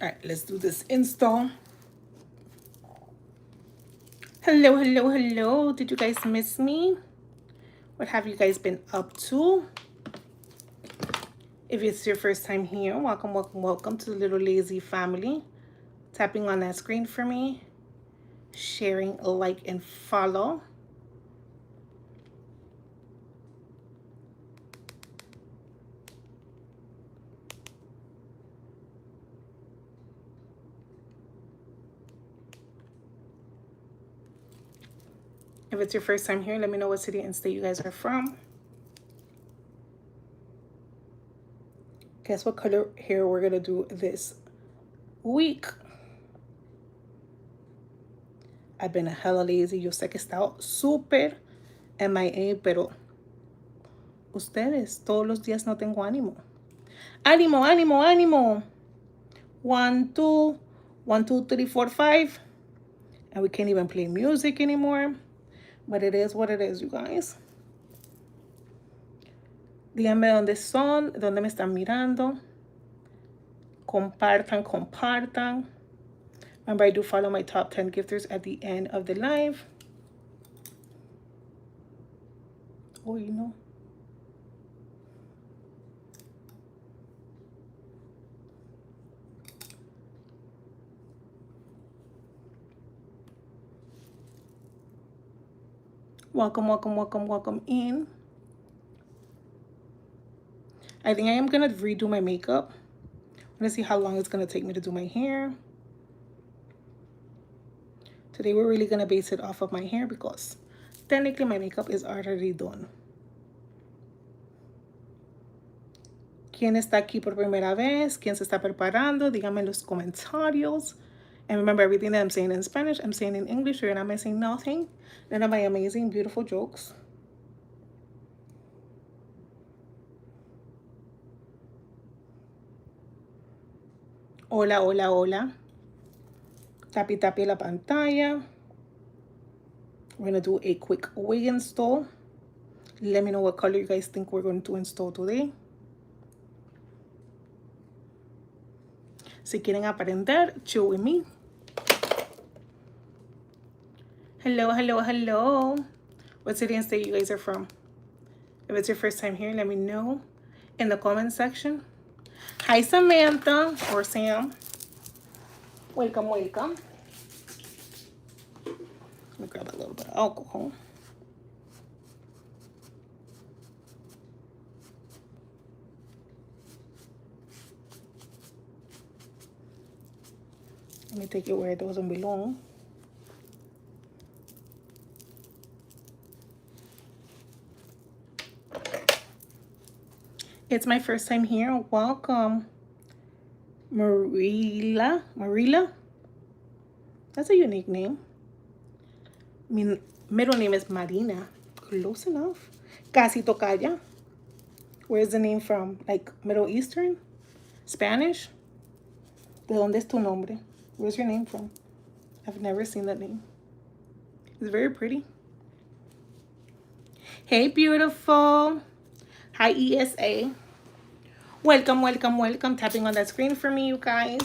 All right, let's do this install. Hello, hello, hello. Did you guys miss me? What have you guys been up to? If it's your first time here, welcome, welcome, welcome to the Little Lazy family. Tapping on that screen for me, sharing, like, and follow. If it's your first time here, let me know what city and state you guys are from. Guess what color hair we're gonna do this week. I've been a hella lazy. Yo sé que he estado súper MIA, pero ustedes, todos los días no tengo ánimo. Ánimo, ánimo, ánimo. 1, 2, 1, 2, 3, 4, 5. And we can't even play music anymore. But it is what it is, you guys. Díganme dónde son, dónde me están mirando. Compartan, compartan. Remember, I do follow my top 10 gifters at the end of the live. Oh, you know. Welcome, welcome, welcome, welcome in. I think I am going to redo my makeup. I'm going to see how long it's going to take me to do my hair. Today we're really going to base it off of my hair because technically my makeup is already done. ¿Quién está aquí por primera vez? ¿Quién se está preparando? Díganme en los comentarios. And remember, everything that I'm saying in Spanish, I'm saying in English. You're not missing nothing. None of my amazing, beautiful jokes. Hola, hola, hola. Tapi, tapi la pantalla. We're going to do a quick wig install. Let me know what color you guys think we're going to install today. Si quieren aprender, chill with me. Hello, hello, hello. What city and state you guys are from? If it's your first time here, let me know in the comment section. Hi, Samantha or Sam. Welcome, welcome. Let me grab a little bit of alcohol. Let me take it where it doesn't belong. It's my first time here. Welcome. Marila. Marila? That's a unique name. My middle name is Marina. Close enough. Casi tocaya. Where's the name from? Like Middle Eastern? Spanish? ¿De dónde es tu nombre? Where's your name from? I've never seen that name. It's very pretty. Hey, beautiful. Hi, ESA. Welcome, welcome, welcome. Tapping on that screen for me, you guys.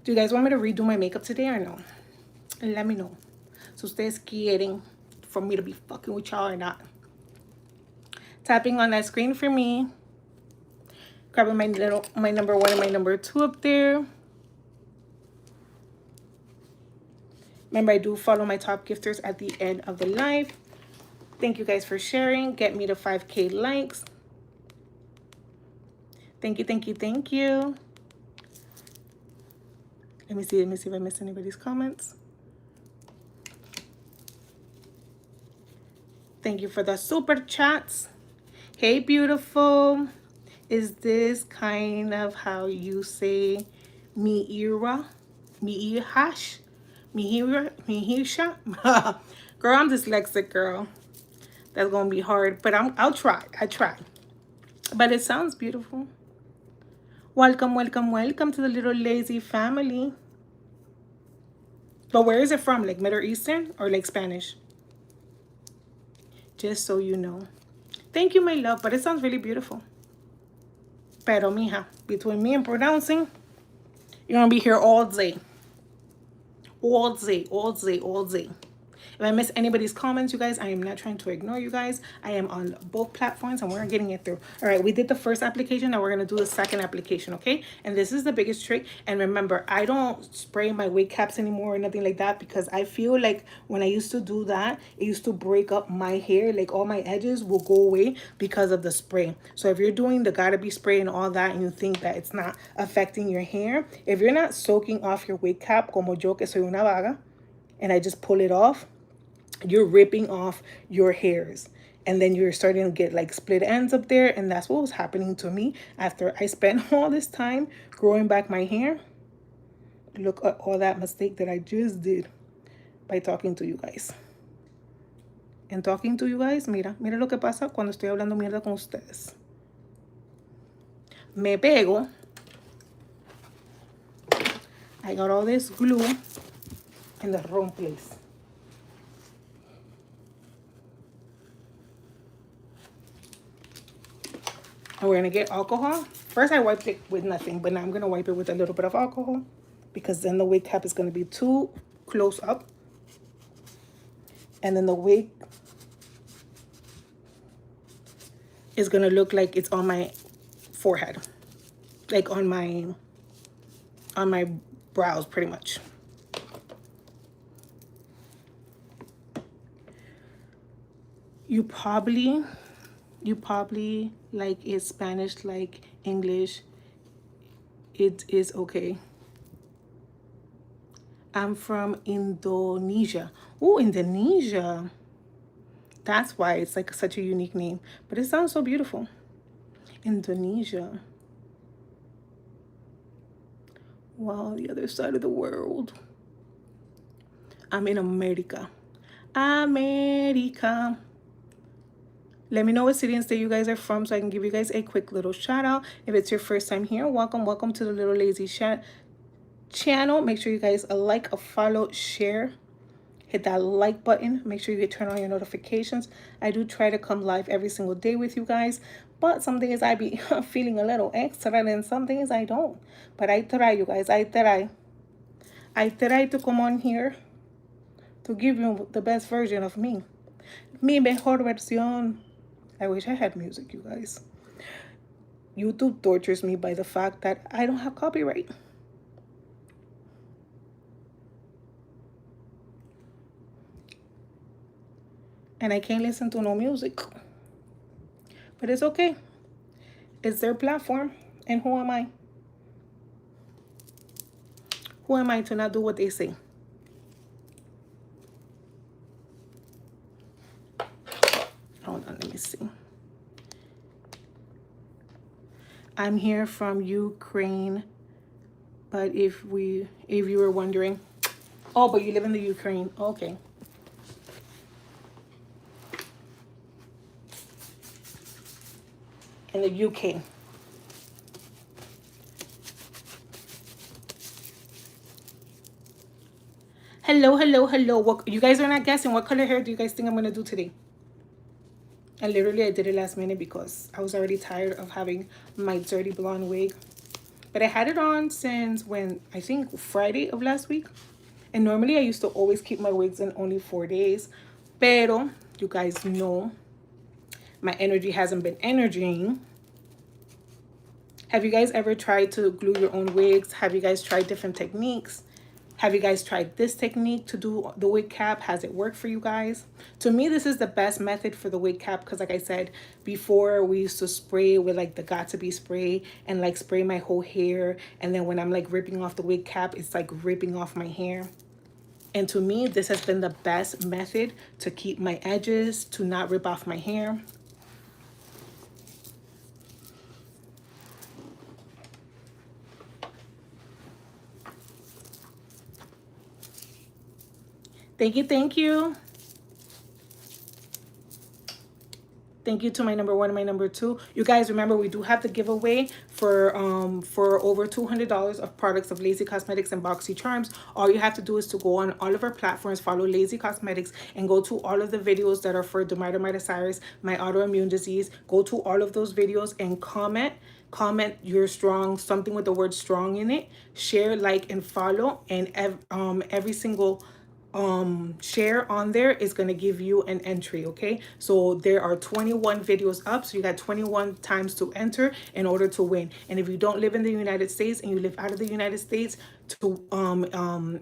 Do you guys want me to redo my makeup today or no? Let me know. So ustedes quieren for me to be fucking with y'all or not. Tapping on that screen for me. Grabbing my number 1 and my number 2 up there. Remember, I do follow my top gifters at the end of the live. Thank you guys for sharing. Get me to 5K likes. Thank you, thank you, thank you. Let me see if I missed anybody's comments. Thank you for the super chats. Hey, beautiful. Is this kind of how you say miira? Miihash? Mihisha? Girl, I'm dyslexic, girl. That's gonna be hard, but I'll try. I try. But it sounds beautiful. Welcome, welcome, welcome to the Little Lazy family. But where is it from? Like Middle Eastern or like Spanish? Just so you know. Thank you, my love, but it sounds really beautiful. Pero, mija, between me and pronouncing, You're gonna be here all day. All day, all day, all day. If I miss anybody's comments, you guys, I am not trying to ignore you guys. I am on both platforms and we're getting it through. All right, we did the first application. Now we're going to do the second application, okay? And this is the biggest trick. And remember, I don't spray my wig caps anymore or nothing like that because I feel like when I used to do that, it used to break up my hair. Like all my edges will go away because of the spray. So if you're doing the gotta be spray and all that and you think that it's not affecting your hair, if you're not soaking off your wig cap, como yo que soy una vaga, and I just pull it off, you're ripping off your hairs and then you're starting to get like split ends up there. And that's what was happening to me after I spent all this time growing back my hair. Look at all that mistake that I just did by talking to you guys. And talking to you guys, mira lo que pasa cuando estoy hablando mierda con ustedes. Me pego. I got all this glue in the wrong place. And we're going to get alcohol. First I wiped it with nothing, but now I'm going to wipe it with a little bit of alcohol because then the wig cap is going to be too close up. And then the wig is going to look like it's on my forehead. Like on my brows pretty much. You probably like it Spanish like English. It is okay. I'm from Indonesia. Oh, Indonesia. That's why it's like such a unique name. But it sounds so beautiful. Indonesia. Wow, the other side of the world. I'm in America. America. Let me know what city and state you guys are from so I can give you guys a quick little shout out. If it's your first time here, welcome to the Little Lazy channel. Make sure you guys like, follow, share. Hit that like button. Make sure you turn on your notifications. I do try to come live every single day with you guys. But some days I be feeling a little extra and some days I don't. But I try, you guys. I try. I try to come on here to give you the best version of me. Mi mejor versión. I wish I had music, you guys. YouTube tortures me by the fact that I don't have copyright. And I can't listen to no music. But it's okay. It's their platform. And who am I? Who am I to not do what they say? Hold on, let me see. I'm here from Ukraine. But if you were wondering, oh, but you live in the Ukraine. Okay. In the UK. Hello. What, you guys are not guessing. What color hair do you guys think I'm going to do today? And literally I did it last minute because I was already tired of having my dirty blonde wig. But I had it on since when, I think Friday of last week. And normally I used to always keep my wigs in only 4 days. Pero, you guys know, my energy hasn't been energying. Have you guys ever tried to glue your own wigs? Have you guys tried different techniques? Have you guys tried this technique to do the wig cap? Has it worked for you guys? To me, this is the best method for the wig cap because like I said, before we used to spray with like the got to be spray and like spray my whole hair. And then when I'm like ripping off the wig cap, it's like ripping off my hair. And to me, this has been the best method to keep my edges, to not rip off my hair. Thank you. Thank you to my number one and my number two. You guys remember we do have the giveaway for over $200 of products of Lazy Cosmetics and Boxy Charms. All you have to do is to go on all of our platforms, follow Lazy Cosmetics, and go to all of the videos that are for dermatomyositis, my autoimmune disease. Go to all of those videos and comment you're strong, something with the word strong in it. Share, like, and follow, and every single share on there is going to give you an entry. Okay, so there are 21 videos up, so you got 21 times to enter in order to win. And if you don't live in the United States and you live out of the United States, to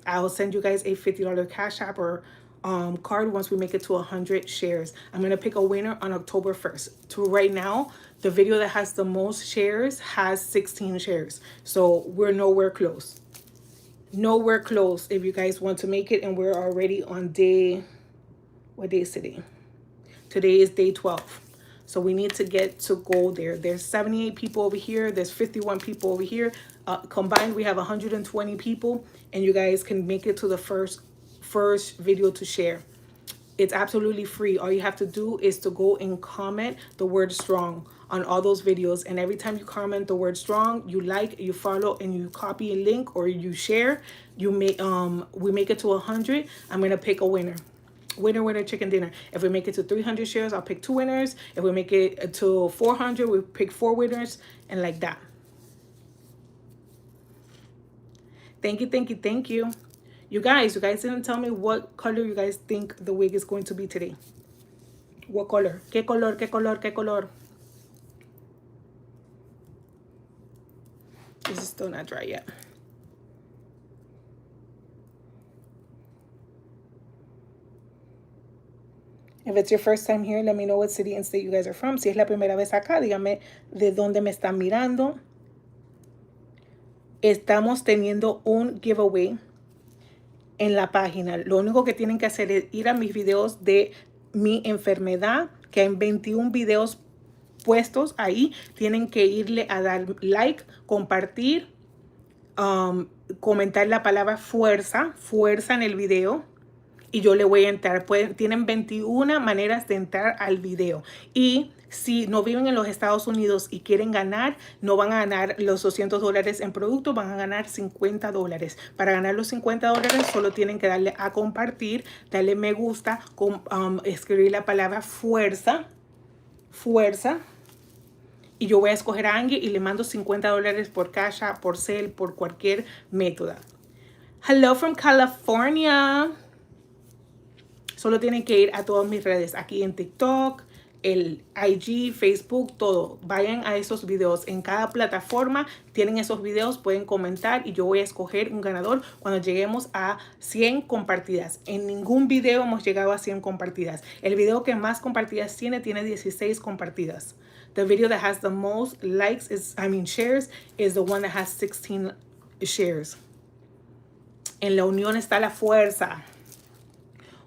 I'll send you guys a $50 cash app or card once we make it to 100 shares. I'm gonna pick a winner on October 1st. To right now, the video that has the most shares has 16 shares, so we're nowhere close. Nowhere close if you guys want to make it. And we're already on day, what day is today? Today is day 12. So we need to get to go there. There's 78 people over here. There's 51 people over here. Combined, we have 120 people. And you guys can make it to the first video to share. It's absolutely free. All you have to do is to go and comment the word strong on all those videos. And every time you comment the word strong, you like, you follow, and you copy a link or you share, you make we make it to 100. I'm gonna pick a winner. Winner, chicken dinner. If we make it to 300 shares, I'll pick 2 winners. If we make it to 400, we pick 4 winners, and like that. Thank you. You guys didn't tell me what color you guys think the wig is going to be today. What color? ¿Qué color? ¿Qué color? ¿Qué color? This is still not dry yet. If it's your first time here, let me know what city and state you guys are from. Si es la primera vez acá, dígame de dónde me están mirando. Estamos teniendo un giveaway en la página. Lo único que tienen que hacer es ir a mis videos de mi enfermedad, que hay 21 videos puestos ahí. Tienen que irle a dar like, compartir, comentar la palabra fuerza en el video, y yo le voy a entrar. Tienen 21 maneras de entrar al video. Y si no viven en los Estados Unidos y quieren ganar, no van a ganar los $200 en productos, van a ganar $50. Para ganar los $50 solo tienen que darle a compartir, darle me gusta, escribir la palabra fuerza, y yo voy a escoger a Angie y le mando $50 por Cash App, por Zelle, por cualquier método. Hello from California. Solo tienen que ir a todas mis redes, aquí en TikTok, el IG, Facebook, todo. Vayan a esos videos. En cada plataforma tienen esos videos, pueden comentar y yo voy a escoger un ganador cuando lleguemos a 100 compartidas. En ningún video hemos llegado a 100 compartidas. El video que más compartidas tiene 16 compartidas. The video that has the most likes shares is the one that has 16 shares. En la unión está la fuerza.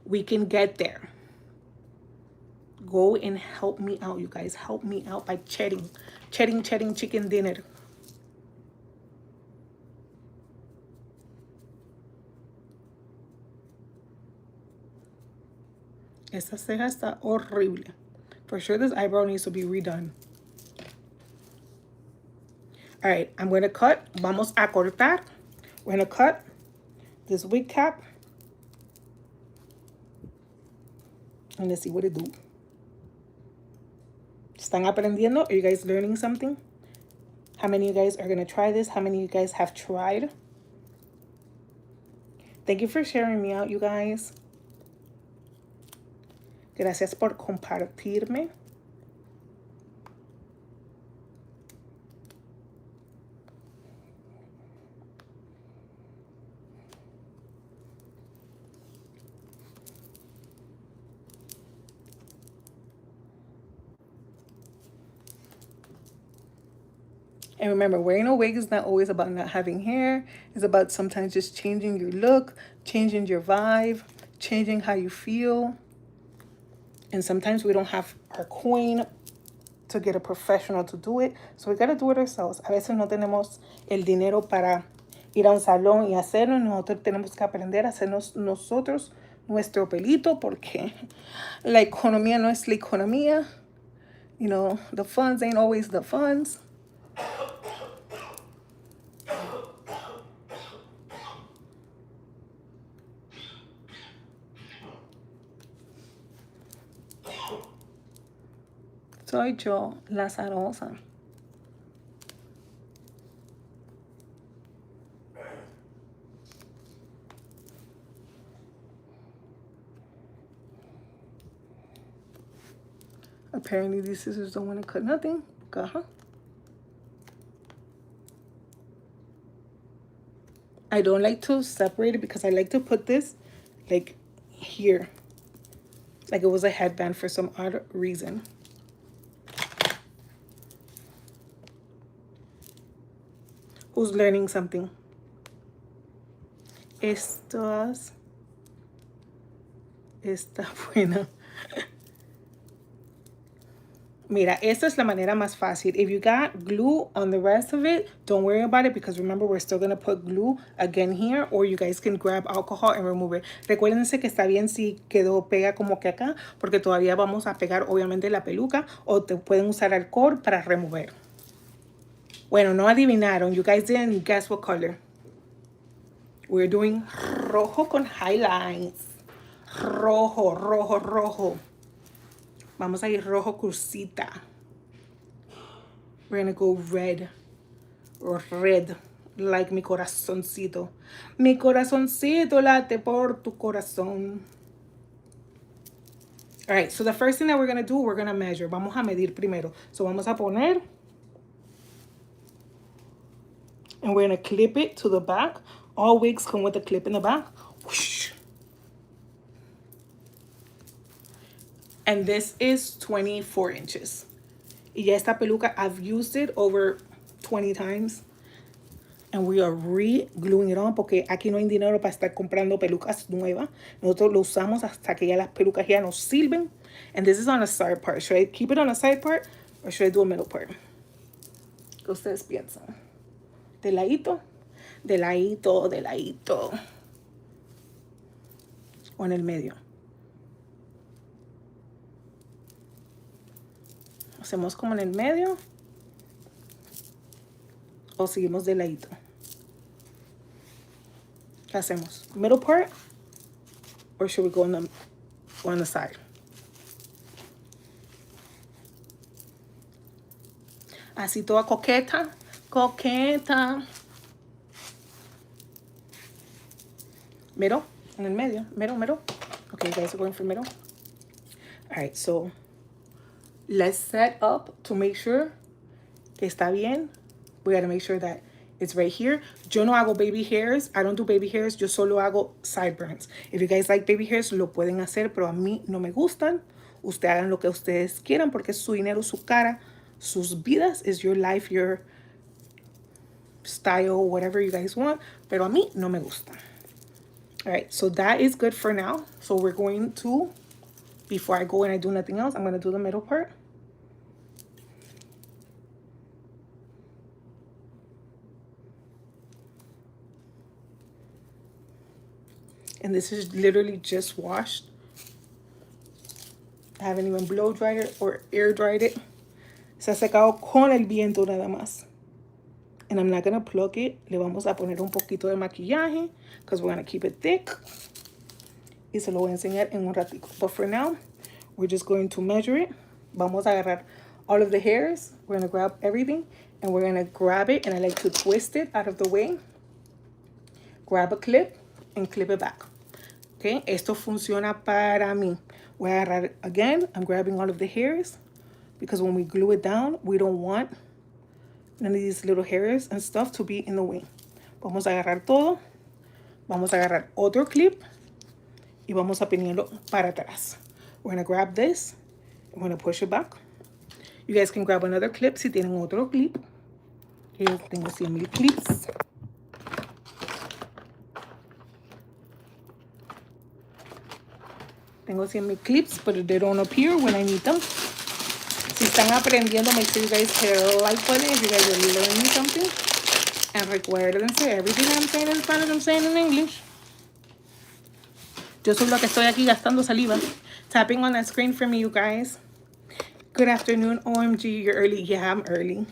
We can get there. Go and help me out, you guys. Help me out by chatting chicken dinner. Esta ceja está horrible. For sure, this eyebrow needs to be redone. All right, I'm going to cut. Vamos a cortar. We're going to cut this wig cap. And let's see what it do. ¿Están aprendiendo? Are you guys learning something? How many of you guys are going to try this? How many of you guys have tried? Thank you for sharing me out, you guys. Gracias por compartirme. And remember, wearing a wig is not always about not having hair. It's about sometimes just changing your look, changing your vibe, changing how you feel. And sometimes we don't have our coin to get a professional to do it. So we got to do it ourselves. A veces no tenemos el dinero para ir a un salón y hacerlo. Nosotros tenemos que aprender a hacernos nosotros nuestro pelito, porque la economía no es la economía. You know, the funds ain't always the funds. Soy yo, la azarosa. Apparently these scissors don't want to cut nothing. I don't like to separate it because I like to put this like here. Like it was a headband for some odd reason. Who's learning something? Estas está buena. Mira, esta es la manera más fácil. If you got glue on the rest of it, don't worry about it because remember we're still going to put glue again here, or you guys can grab alcohol and remove it. Recuérdense que está bien si quedó pega como que acá, porque todavía vamos a pegar obviamente la peluca, o te pueden usar alcohol para remover. Bueno, no adivinaron. You guys didn't guess what color. We're doing rojo con highlights. Rojo, rojo, rojo. Vamos a ir rojo crucita. We're gonna go red. Or red. Like mi corazoncito. Mi corazoncito late por tu corazón. Alright, so the first thing that we're gonna do, we're gonna measure. Vamos a medir primero. So vamos a poner. And we're gonna clip it to the back. All wigs come with a clip in the back. Whoosh. And this is 24 inches. Y ya esta peluca, I've used it over 20 times. And we are re-gluing it on porque aquí no hay dinero para estar comprando pelucas nuevas. Nosotros lo usamos hasta que ya las pelucas ya nos sirven. And this is on a side part. Should I keep it on a side part or should I do a middle part? ¿Qué ustedes piensan? ¿De ladito? De ladito, de ladito. O en el medio. ¿Hacemos como en el medio? ¿O seguimos de ladito? ¿Qué hacemos? Middle part? Or should we go on the side? Así toda coqueta. Coqueta. Middle? En el medio. Middle, middle. Okay, you guys are going for middle. All right, so let's set up to make sure que está bien. We gotta make sure that it's right here. Yo no hago baby hairs. I don't do baby hairs. Yo solo hago sideburns. If you guys like baby hairs, lo pueden hacer, pero a mí no me gustan. Ustedes hagan lo que ustedes quieran porque es su dinero, su cara, sus vidas. Is your life, your style, whatever you guys want. Pero a mí no me gusta. All right, so that is good for now. So we're going to, before I go and I do nothing else, I'm going to do the middle part. And this is literally just washed. I haven't even blow dried it or air dried it. Se ha secado con el viento nada más. And I'm not going to plug it. Le vamos a poner un poquito de maquillaje because we're going to keep it thick. Y se lo voy a enseñar en un ratito. But for now, we're just going to measure it. Vamos a agarrar all of the hairs. We're going to grab everything. And we're going to grab it. And I like to twist it out of the way. Grab a clip and clip it back. Okay, esto funciona para mí. Voy a agarrar again. I'm grabbing all of the hairs. Because when we glue it down, we don't want none of these little hairs and stuff to be in the way. Vamos a agarrar todo. Vamos a agarrar otro clip. Y vamos a ponerlo para atrás. We're going to grab this. I'm going to push it back. You guys can grab another clip si tienen otro clip. Yo tengo 100,000 clips. Tengo 100,000 clips, but they don't appear when I need them. Si están aprendiendo, make sure you guys hit a like button if you guys are learning something. And recuérdense, everything I'm saying in Spanish, I'm saying in English. Yo soy lo que estoy aquí gastando saliva. Tapping on that screen for me, you guys. Good afternoon, OMG. You're early. Yeah, I'm early.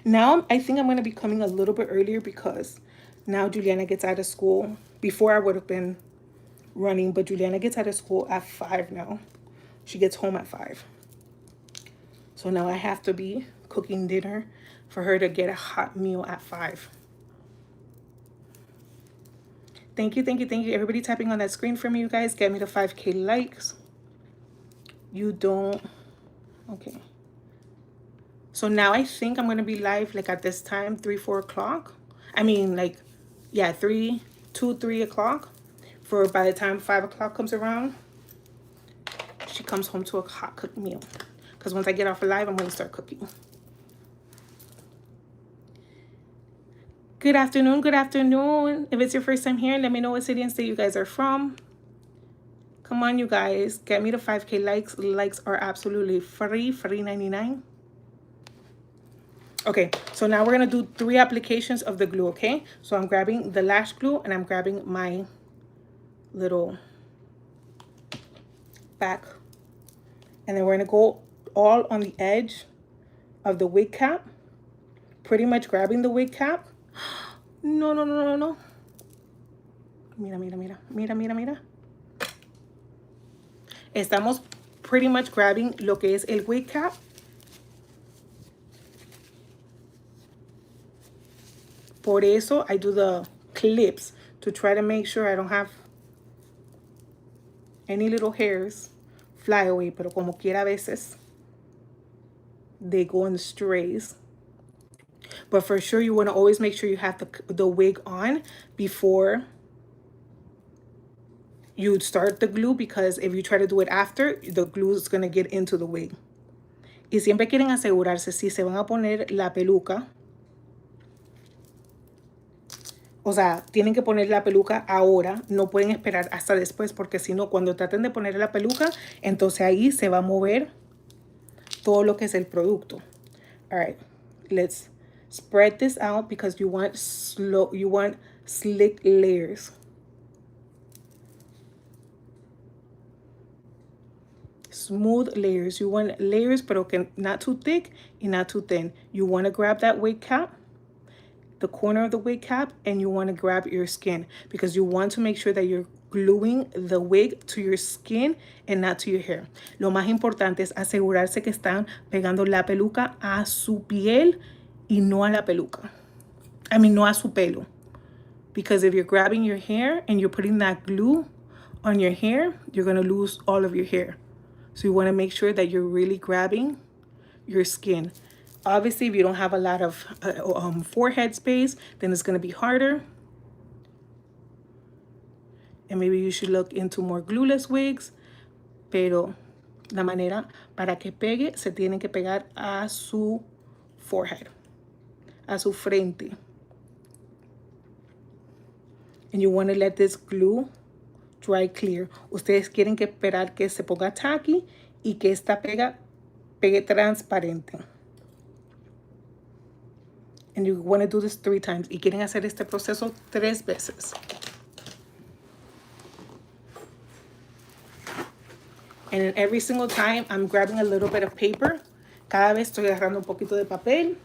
Now, I think I'm going to be coming a little bit earlier because now Juliana gets out of school. Before I would have been running, but Juliana gets out of school at 5 now. She gets home at 5. So now I have to be cooking dinner for her to get a hot meal at 5. Thank you, thank you, thank you. Everybody tapping on that screen for me, you guys. Get me to 5K likes. You don't. Okay. So now I think I'm going to be live like at this time, 3, 4 o'clock. I mean, like, yeah, 3, 2, 3 o'clock. For by the time 5 o'clock comes around, she comes home to a hot cooked meal. Because once I get off live, I'm going to start cooking. Good afternoon, good afternoon. If it's your first time here, let me know what city and state you guys are from. Come on, you guys. Get me to 5K likes. Likes are absolutely free, free 99. Okay, so now we're going to do 3 applications of the glue, okay? So I'm grabbing the lash glue and I'm grabbing my little back. And then we're going to go all on the edge of the wig cap. Pretty much grabbing the wig cap. No, no, no, no, no. Mira, mira, mira. Mira, mira, mira. Estamos pretty much grabbing lo que es el wig cap. Por eso I do the clips to try to make sure I don't have any little hairs fly away. Pero como quiera a veces, they go in the strays. But for sure, you want to always make sure you have the wig on before you start the glue, because if you try to do it after, the glue is going to get into the wig. Y siempre quieren asegurarse si se van a poner la peluca. O sea, tienen que poner la peluca ahora, no pueden esperar hasta después, porque si no, cuando traten de poner la peluca, entonces ahí se va a mover todo lo que es el producto. All right, let's spread this out because you want slick layers. Smooth layers. You want layers, pero que not too thick and not too thin. You want to grab that wig cap, the corner of the wig cap, and you want to grab your skin because you want to make sure that you're gluing the wig to your skin and not to your hair. Lo más importante es asegurarse que están pegando la peluca a su piel y no a la peluca. I mean, no a su pelo. Because if you're grabbing your hair and you're putting that glue on your hair, you're going to lose all of your hair. So you want to make sure that you're really grabbing your skin. Obviously, if you don't have a lot of forehead space, then it's going to be harder. And maybe you should look into more glueless wigs. Pero la manera para que pegue, se tiene que pegar a su forehead, a su frente. And you want to let this glue dry clear. Ustedes quieren que esperar que se ponga tacky y que esta pegue transparente. And you want to do this 3 times. Y quieren hacer este proceso 3 veces. And then every single time, I'm grabbing a little bit of paper. Cada vez estoy agarrando un poquito de papel.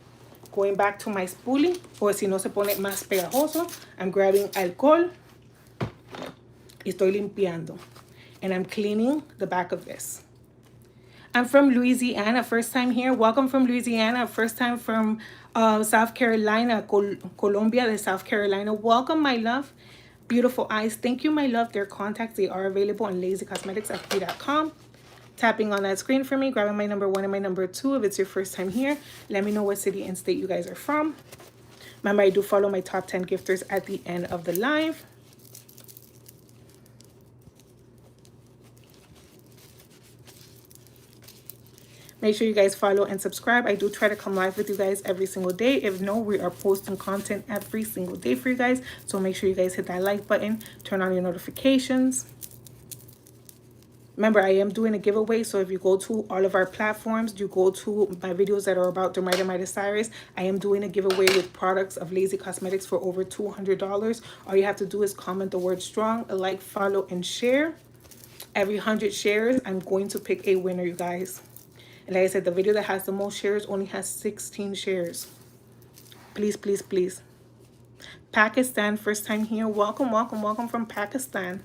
Going back to my spoolie. O si no se pone más pegajoso, I'm grabbing alcohol. Y estoy limpiando. And I'm cleaning the back of this. I'm from Louisiana, first time here. Welcome from Louisiana, first time from South Carolina, Colombia de South Carolina. Welcome, my love. Beautiful eyes. Thank you, my love. Their contacts, they are available on lazycosmeticsfb.com. Tapping on that screen for me, grabbing my number 1 and my number 2. If it's your first time here, let me know what city and state you guys are from. Remember, I do follow my top 10 gifters at the end of the live. Make sure you guys follow and subscribe. I do try to come live with you guys every single day. If no, we are posting content every single day for you guys. So make sure you guys hit that like button. Turn on your notifications. Remember, I am doing a giveaway. So if you go to all of our platforms, you go to my videos that are about Dermida Cyrus, I am doing a giveaway with products of Lazy Cosmetics for over $200. All you have to do is comment the word strong, like, follow, and share. Every 100 shares, I'm going to pick a winner, you guys. And like I said, the video that has the most shares only has 16 shares. Please, please, please. Pakistan, first time here. Welcome, welcome, welcome from Pakistan.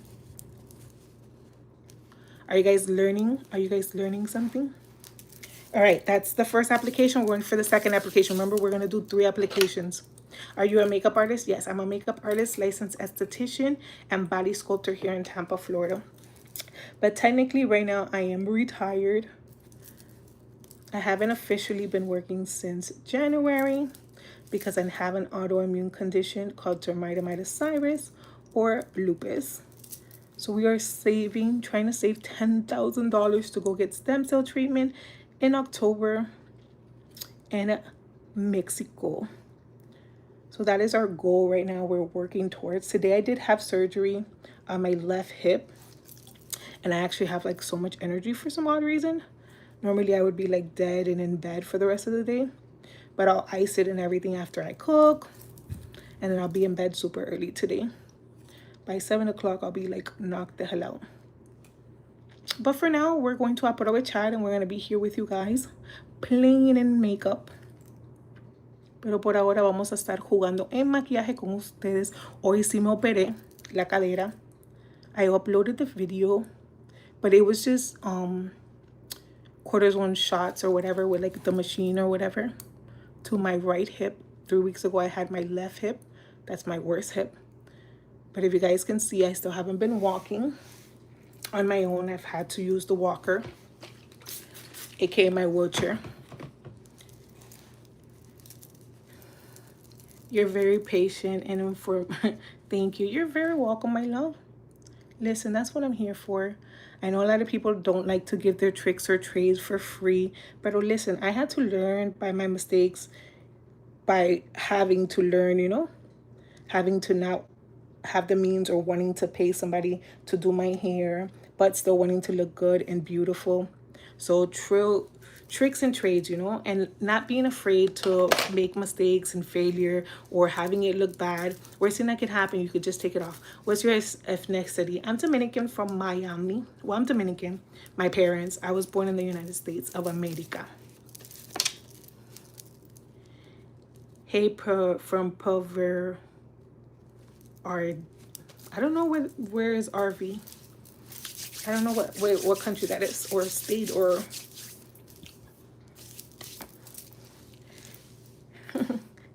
Are you guys learning? Are you guys learning something? All right, that's the first application. We're going for the second application. Remember, we're going to do 3 applications. Are you a makeup artist? Yes, I'm a makeup artist, licensed esthetician, and body sculptor here in Tampa, Florida. But technically, right now, I am retired. I haven't officially been working since January because I have an autoimmune condition called dermatomyositis virus or lupus. So we are trying to save $10,000 to go get stem cell treatment in October in Mexico. So that is our goal right now. We're working towards. Today I did have surgery on my left hip, and I actually have like so much energy for some odd reason. Normally I would be like dead and in bed for the rest of the day, but I'll ice it and everything after I cook, and then I'll be in bed super early today. By 7 o'clock, I'll be like knocked the hell out. But for now, we're going to aprovechar and we're going to be here with you guys playing in makeup. Pero por ahora vamos a estar jugando en maquillaje con ustedes. Hoy sí me operé la cadera. I uploaded the video, but it was just cortisone shots or whatever with like the machine or whatever to my right hip. 3 weeks ago, I had my left hip. That's my worst hip. But if you guys can see, I still haven't been walking on my own. I've had to use the walker, aka my wheelchair. You're very patient and informed. Thank you. You're very welcome, my love. Listen, that's what I'm here for. I know a lot of people don't like to give their tricks or trades for free, but listen, I had to learn by my mistakes, by having to learn, you know, having to not have the means or wanting to pay somebody to do my hair, but still wanting to look good and beautiful. So tricks and trades, you know, and not being afraid to make mistakes and failure or having it look bad. Worst thing that could happen, you could just take it off. What's your ethnicity? I'm Dominican from Miami. Well, I'm Dominican. My parents, I was born in the United States of America. Hey, from Pover. I don't know where is RV. I don't know what country that is, or state, or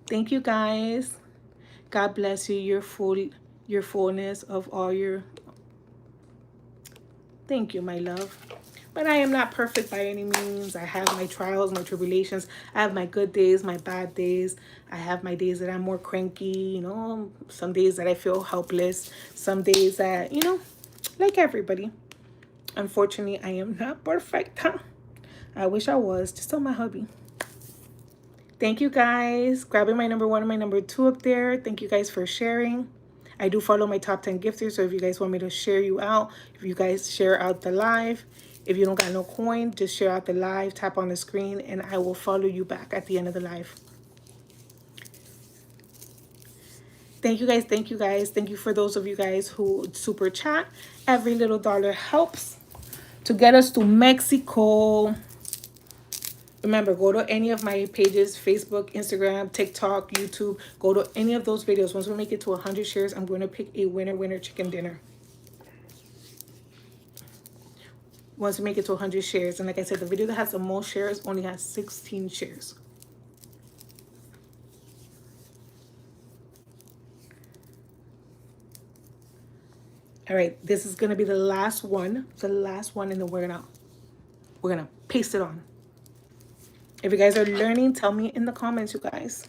thank you guys. God bless you. Your fullness of all your. Thank you, my love. But I am not perfect by any means. I have my trials, my tribulations. I have my good days, my bad days. I have my days that I'm more cranky, you know, some days that I feel helpless, some days that, you know, like everybody. Unfortunately, I am not perfect. Huh? I wish I was, just on my hubby. Thank you guys. Grabbing my number 1 and my number 2 up there. Thank you guys for sharing. I do follow my top 10 gifters, so if you guys want me to share you out, if you guys share out the live, if you don't got no coin, just share out the live, tap on the screen, and I will follow you back at the end of the live. Thank you guys. Thank you guys. Thank you for those of you guys who super chat. Every little dollar helps to get us to Mexico. Remember, go to any of my pages, Facebook, Instagram, TikTok, YouTube. Go to any of those videos. Once we make it to 100 shares, I'm going to pick a winner chicken dinner. Once we make it to 100 shares. And like I said, the video that has the most shares only has 16 shares. All right, this is going to be the last one. And then we're gonna paste it on. If you guys are learning, tell me in the comments, you guys.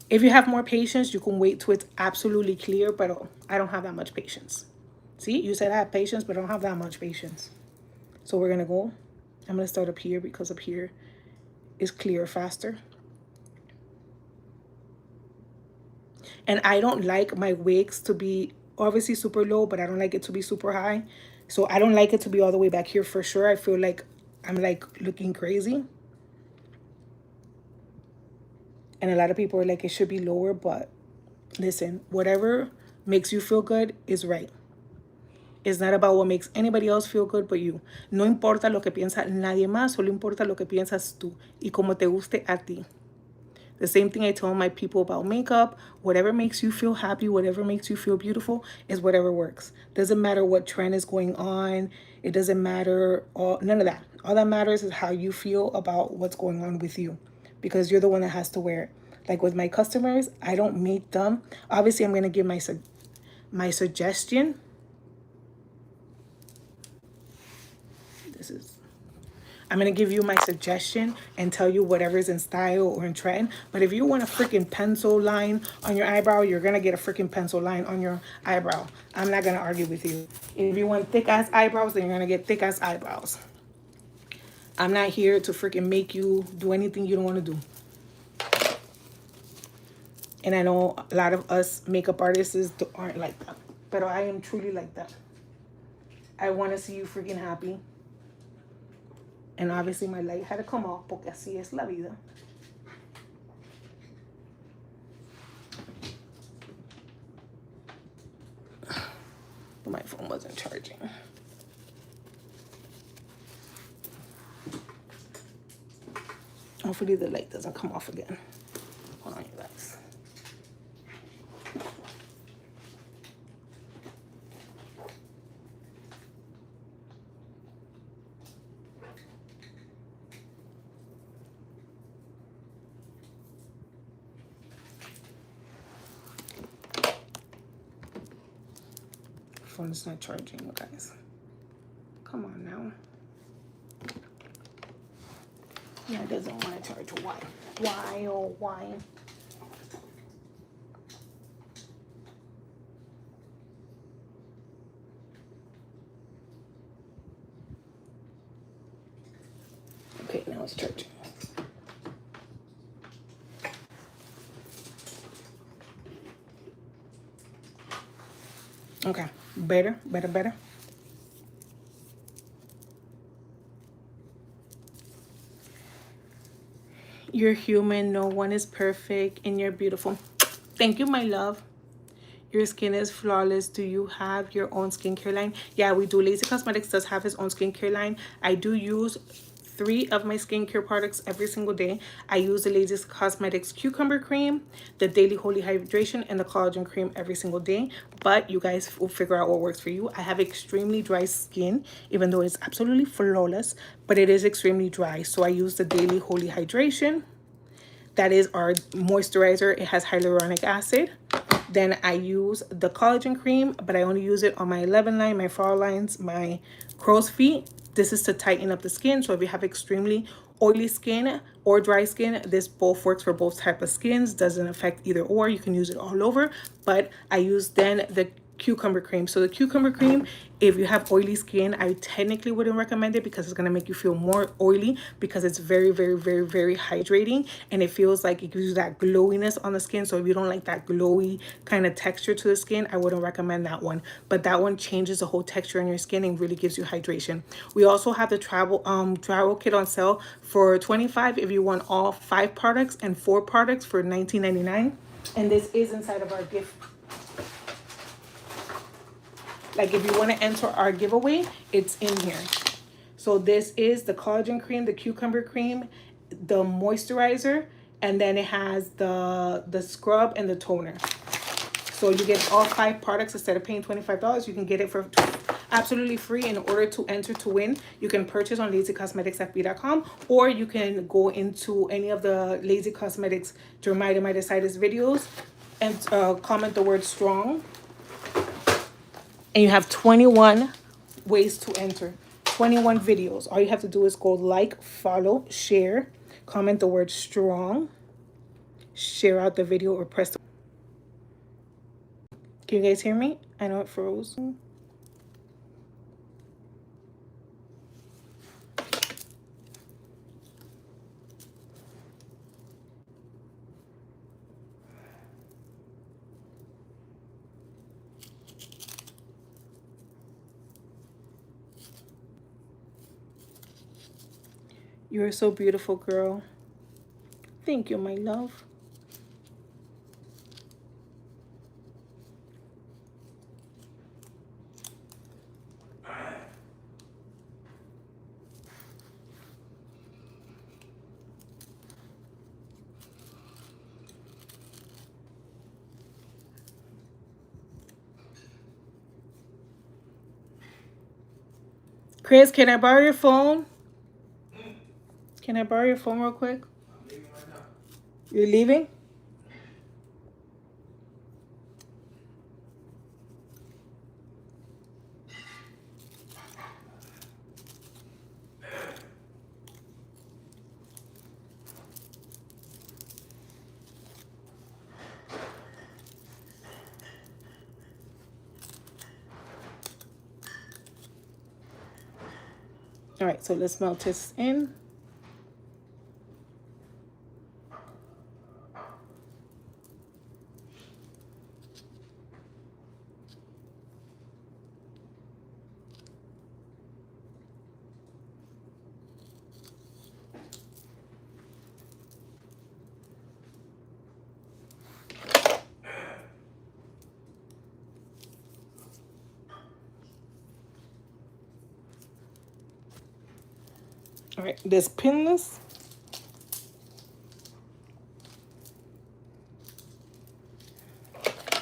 If you have more patience, you can wait till it's absolutely clear, but I don't have that much patience. See, you said I have patience, but I don't have that much patience. So we're gonna go. I'm gonna start up here because up here is clear faster. And I don't like my wigs to be obviously super low, but I don't like it to be super high. So I don't like it to be all the way back here for sure. I feel like I'm like looking crazy. And a lot of people are like, it should be lower, but listen, whatever makes you feel good is right. It's not about what makes anybody else feel good but you. No importa lo que piensa nadie más, solo importa lo que piensas tú y como te guste a ti. The same thing I tell my people about makeup. Whatever makes you feel happy, whatever makes you feel beautiful is whatever works. Doesn't matter what trend is going on. It doesn't matter, none of that. All that matters is how you feel about what's going on with you, because you're the one that has to wear it. Like with my customers, I don't make them. Obviously, I'm going to give my suggestion. I'm going to give you my suggestion and tell you whatever's in style or in trend. But if you want a freaking pencil line on your eyebrow, you're going to get a freaking pencil line on your eyebrow. I'm not going to argue with you. If you want thick-ass eyebrows, then you're going to get thick-ass eyebrows. I'm not here to freaking make you do anything you don't want to do. And I know a lot of us makeup artists aren't like that. But I am truly like that. I want to see you freaking happy. And obviously my light had to come off porque así es la vida. My phone wasn't charging. Hopefully the light doesn't come off again. Hold on, you guys. Phone's not charging, you guys. Come on now. Yeah, it doesn't want to charge. Why? Why, oh, why? Okay, now it's charging. Okay, better. You're human. No one is perfect, and you're beautiful. Thank you, my love. Your skin is flawless. Do you have your own skincare line? Yeah, we do. Lazy Cosmetics does have his own skincare line. I do use 3 of my skincare products every single day. I use the Lazy Cosmetics Cucumber Cream, the Daily Holy Hydration, and the Collagen Cream every single day. But you guys will figure out what works for you. I have extremely dry skin, even though it's absolutely flawless, but it is extremely dry. So I use the Daily Holy Hydration. That is our moisturizer. It has hyaluronic acid. Then I use the collagen cream, but I only use it on my 11 line, my fall lines, my crow's feet. This is to tighten up the skin. So if you have extremely oily skin or dry skin, this both works for both type of skins. Doesn't affect either or. You can use it all over. But I use then the cucumber cream. So the cucumber cream, if you have oily skin, I technically wouldn't recommend it because it's going to make you feel more oily, because it's very, very, very, very hydrating, and it feels like it gives you that glowiness on the skin. So if you don't like that glowy kind of texture to the skin, I wouldn't recommend that one. But that one changes the whole texture in your skin and really gives you hydration. We also have the travel kit on sale for $25 if you want all 5 products, and 4 products for $19.99. And this is inside of our gift. Like if you want to enter our giveaway, it's in here. So this is the collagen cream, the cucumber cream, the moisturizer, and then it has the scrub and the toner. So you get all 5 products instead of paying $25. You can get it for absolutely free. In order to enter to win, you can purchase on lazycosmeticsfb.com, or you can go into any of the Lazy Cosmetics dermatomyositis videos and comment the word strong. And you have 21 ways to enter. 21 videos. All you have to do is go like, follow, share, comment the word strong, share out the video, or press the... Can you guys hear me? I know it froze. You're so beautiful, girl. Thank you, my love. Chris, can I borrow your phone? Can I borrow your phone real quick? I'm leaving right now. You're leaving? All right, so let's melt this in. All right, this pinless.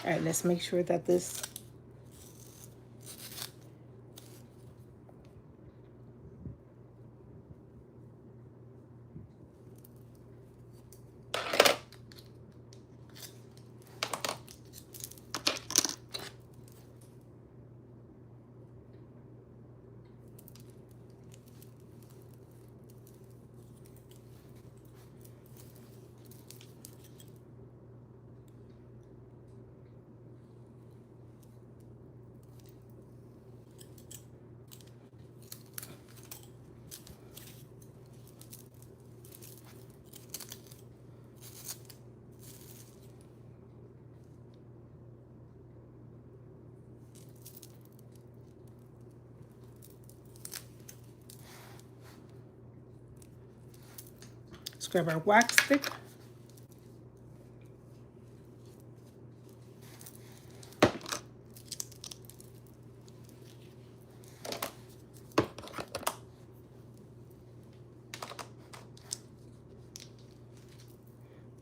All right, let's make sure that this let's grab our wax stick.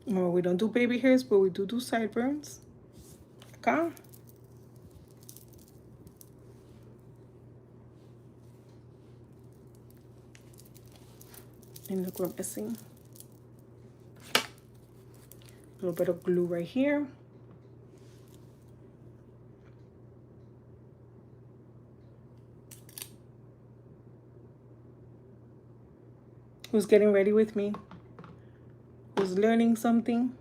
Well, we don't do baby hairs, but we do sideburns. Okay. And look what I'm missing. A little bit of glue right here. Who's getting ready with me? Who's learning something?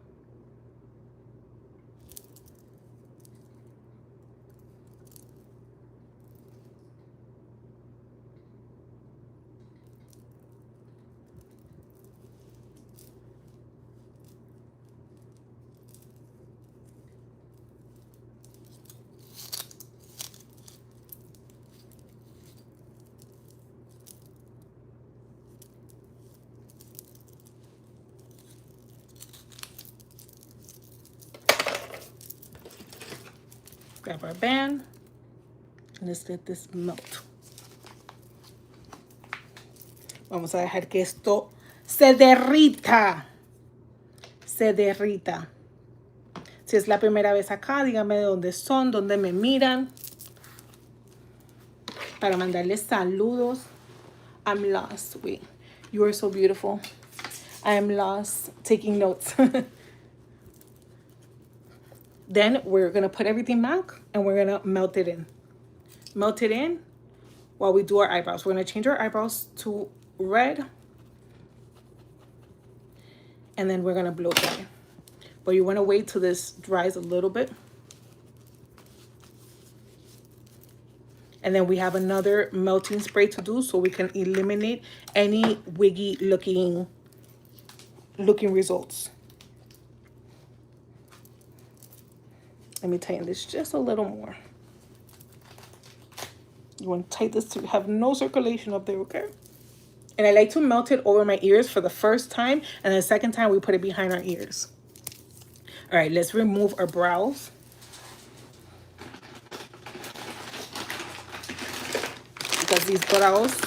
Grab our band and let's let this melt. Vamos a dejar que esto se derrita. Se derrita. Si es la primera vez acá, díganme de dónde son, dónde me miran. Para mandarles saludos. I'm lost. Wait, you are so beautiful. I am lost taking notes. Then we're going to put everything back and we're going to melt it in. Melt it in while we do our eyebrows. We're going to change our eyebrows to red. And then we're going to blow dry. But you want to wait till this dries a little bit. And then we have another melting spray to do so we can eliminate any wiggy looking results. Let me tighten this just a little more. You want to tighten this to have no circulation up there, okay? And I like to melt it over my ears for the first time, and the second time we put it behind our ears. All right, let's remove our brows. Because these brows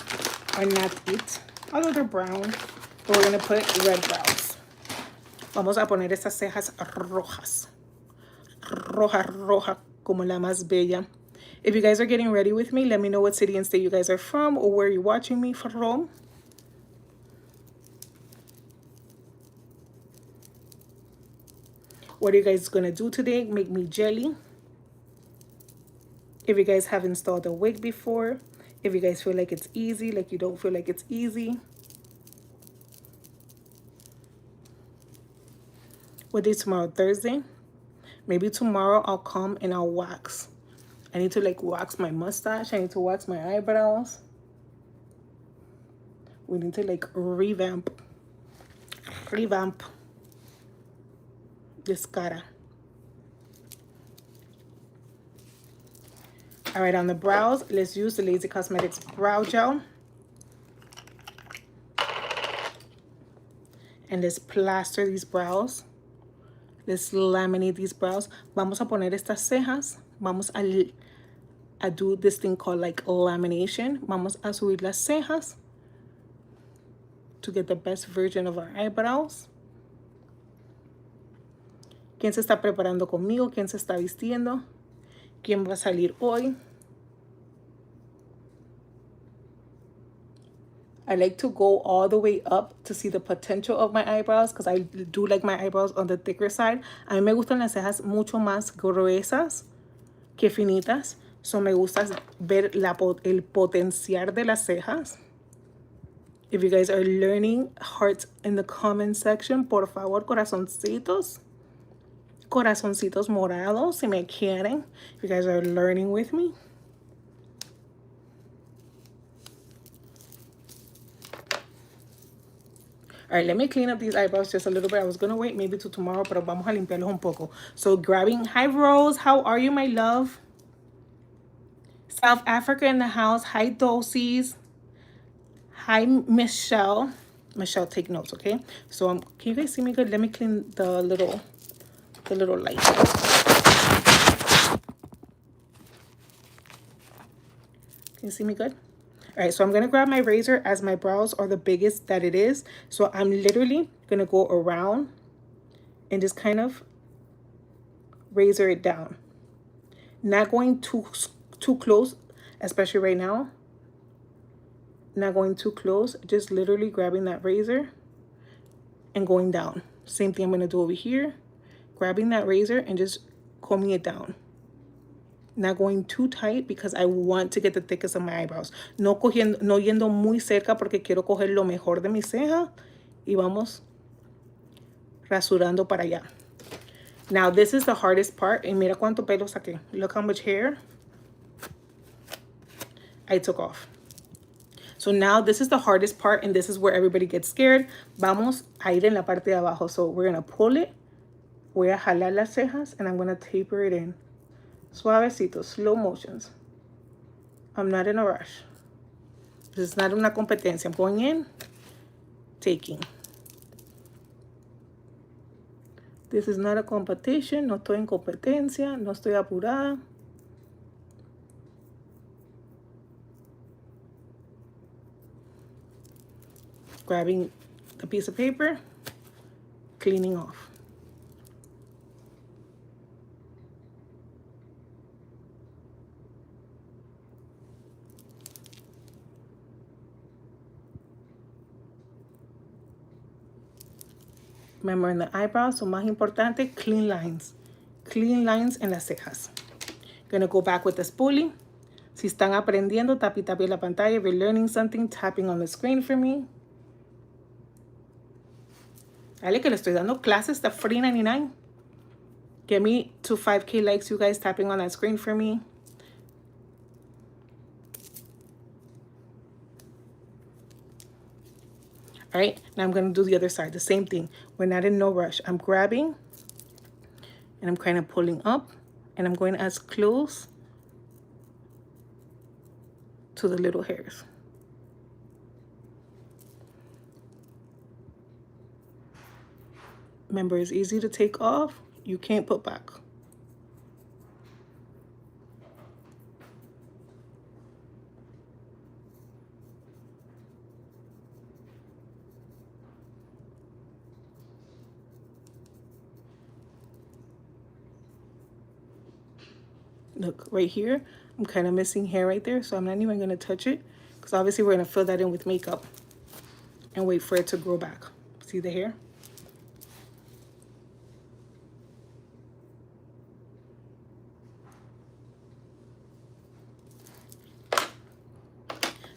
are not it, although they're brown. But we're going to put red brows. Vamos a poner estas cejas rojas. Roja, roja, como la más bella. If you guys are getting ready with me, let me know what city and state you guys are from or where you're watching me from. What are you guys gonna do today? Make me jelly. If you guys have installed a wig before, if you guys feel like it's easy, like you don't feel like it's easy. What day is tomorrow? Thursday? Maybe tomorrow I'll come and I'll wax. I need to like wax my mustache. I need to wax my eyebrows. We need to like revamp this cara. All right, on the brows, let's use the Lazy Cosmetics brow gel. And let's plaster these brows. Let's laminate these brows. Vamos a poner estas cejas. Vamos a do this thing called like lamination. Vamos a subir las cejas to get the best version of our eyebrows. ¿Quién se está preparando conmigo? ¿Quién se está vistiendo? ¿Quién va a salir hoy? I like to go all the way up to see the potential of my eyebrows because I do like my eyebrows on the thicker side. A mí me gustan las cejas mucho más gruesas que finitas. So me gusta ver el potencial de las cejas. If you guys are learning, hearts in the comment section. Por favor, corazoncitos. Corazoncitos morados si me quieren. If you guys are learning with me. All right, let me clean up these eyebrows just a little bit. I was going to wait maybe till tomorrow, pero vamos a limpiarlos un poco. So grabbing, hi Rose, how are you, my love? South Africa in the house. Hi Dulcies. Hi Michelle. Michelle, take notes, okay? So can you guys see me good? Let me clean the little light. Can you see me good? All right, so I'm going to grab my razor as my brows are the biggest that it is. So I'm literally going to go around and just kind of razor it down. Not going too close, especially right now. Not going too close, just literally grabbing that razor and going down. Same thing I'm going to do over here. Grabbing that razor and just combing it down. Not going too tight because I want to get the thickest of my eyebrows. No yendo muy cerca porque quiero coger lo mejor de mi ceja. Y vamos rasurando para allá. Now this is the hardest part. Y mira cuánto pelo saqué. Look how much hair I took off. So now this is the hardest part and this is where everybody gets scared. Vamos a ir en la parte de abajo. So we're going to pull it. Voy a jalar las cejas and I'm going to taper it in. Suavecito, slow motions. I'm not in a rush. This is not una competencia. I'm going in, taking. This is not a competition. No estoy en competencia. No estoy apurada. Grabbing a piece of paper, cleaning off. Remember in the eyebrows, so más importante, clean lines. Clean lines en las cejas. Gonna go back with the spoolie. Si están aprendiendo, tapi la pantalla. If you're learning something, tapping on the screen for me. Dale que le estoy dando clases de free 99. Get me to 5K likes, you guys, tapping on that screen for me. All right, now I'm going to do the other side, the same thing. We're not in no rush. I'm grabbing and I'm kind of pulling up and I'm going as close to the little hairs. Remember, it's easy to take off. You can't put back. Look, right here, I'm kind of missing hair right there, so I'm not even going to touch it because obviously we're going to fill that in with makeup and wait for it to grow back. See the hair?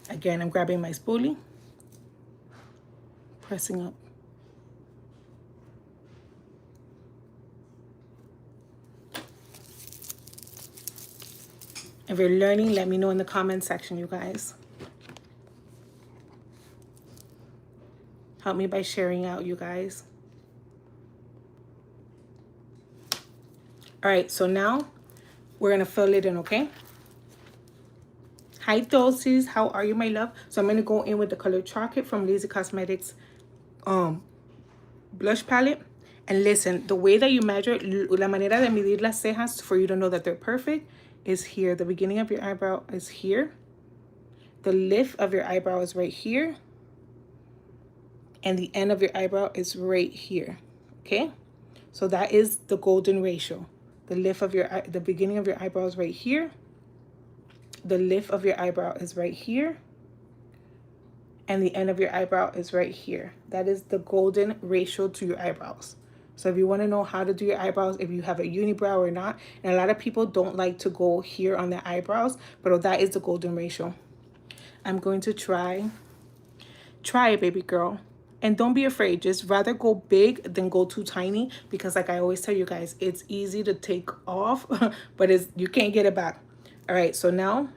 Again, I'm grabbing my spoolie, pressing up. If you're learning, let me know in the comment section, you guys. Help me by sharing out, you guys. All right, so now we're going to fill it in, okay? Hi, Dulces. How are you, my love? So I'm going to go in with the color Chocolate from Lazy Cosmetics blush palette. And listen, the way that you measure, la manera de medir las cejas for you to know that they're perfect is here. The beginning of your eyebrow is here. The lift of your eyebrow is right here. And the end of your eyebrow is right here. Okay? So that is the golden ratio. The lift of the beginning of your eyebrow is right here. The lift of your eyebrow is right here. And the end of your eyebrow is right here. That is the golden ratio to your eyebrows. So if you want to know how to do your eyebrows, if you have a unibrow or not, and a lot of people don't like to go here on their eyebrows, but that is the golden ratio. I'm going to try it, baby girl. And don't be afraid. Just rather go big than go too tiny, because like I always tell you guys, it's easy to take off, but you can't get it back. All right, so now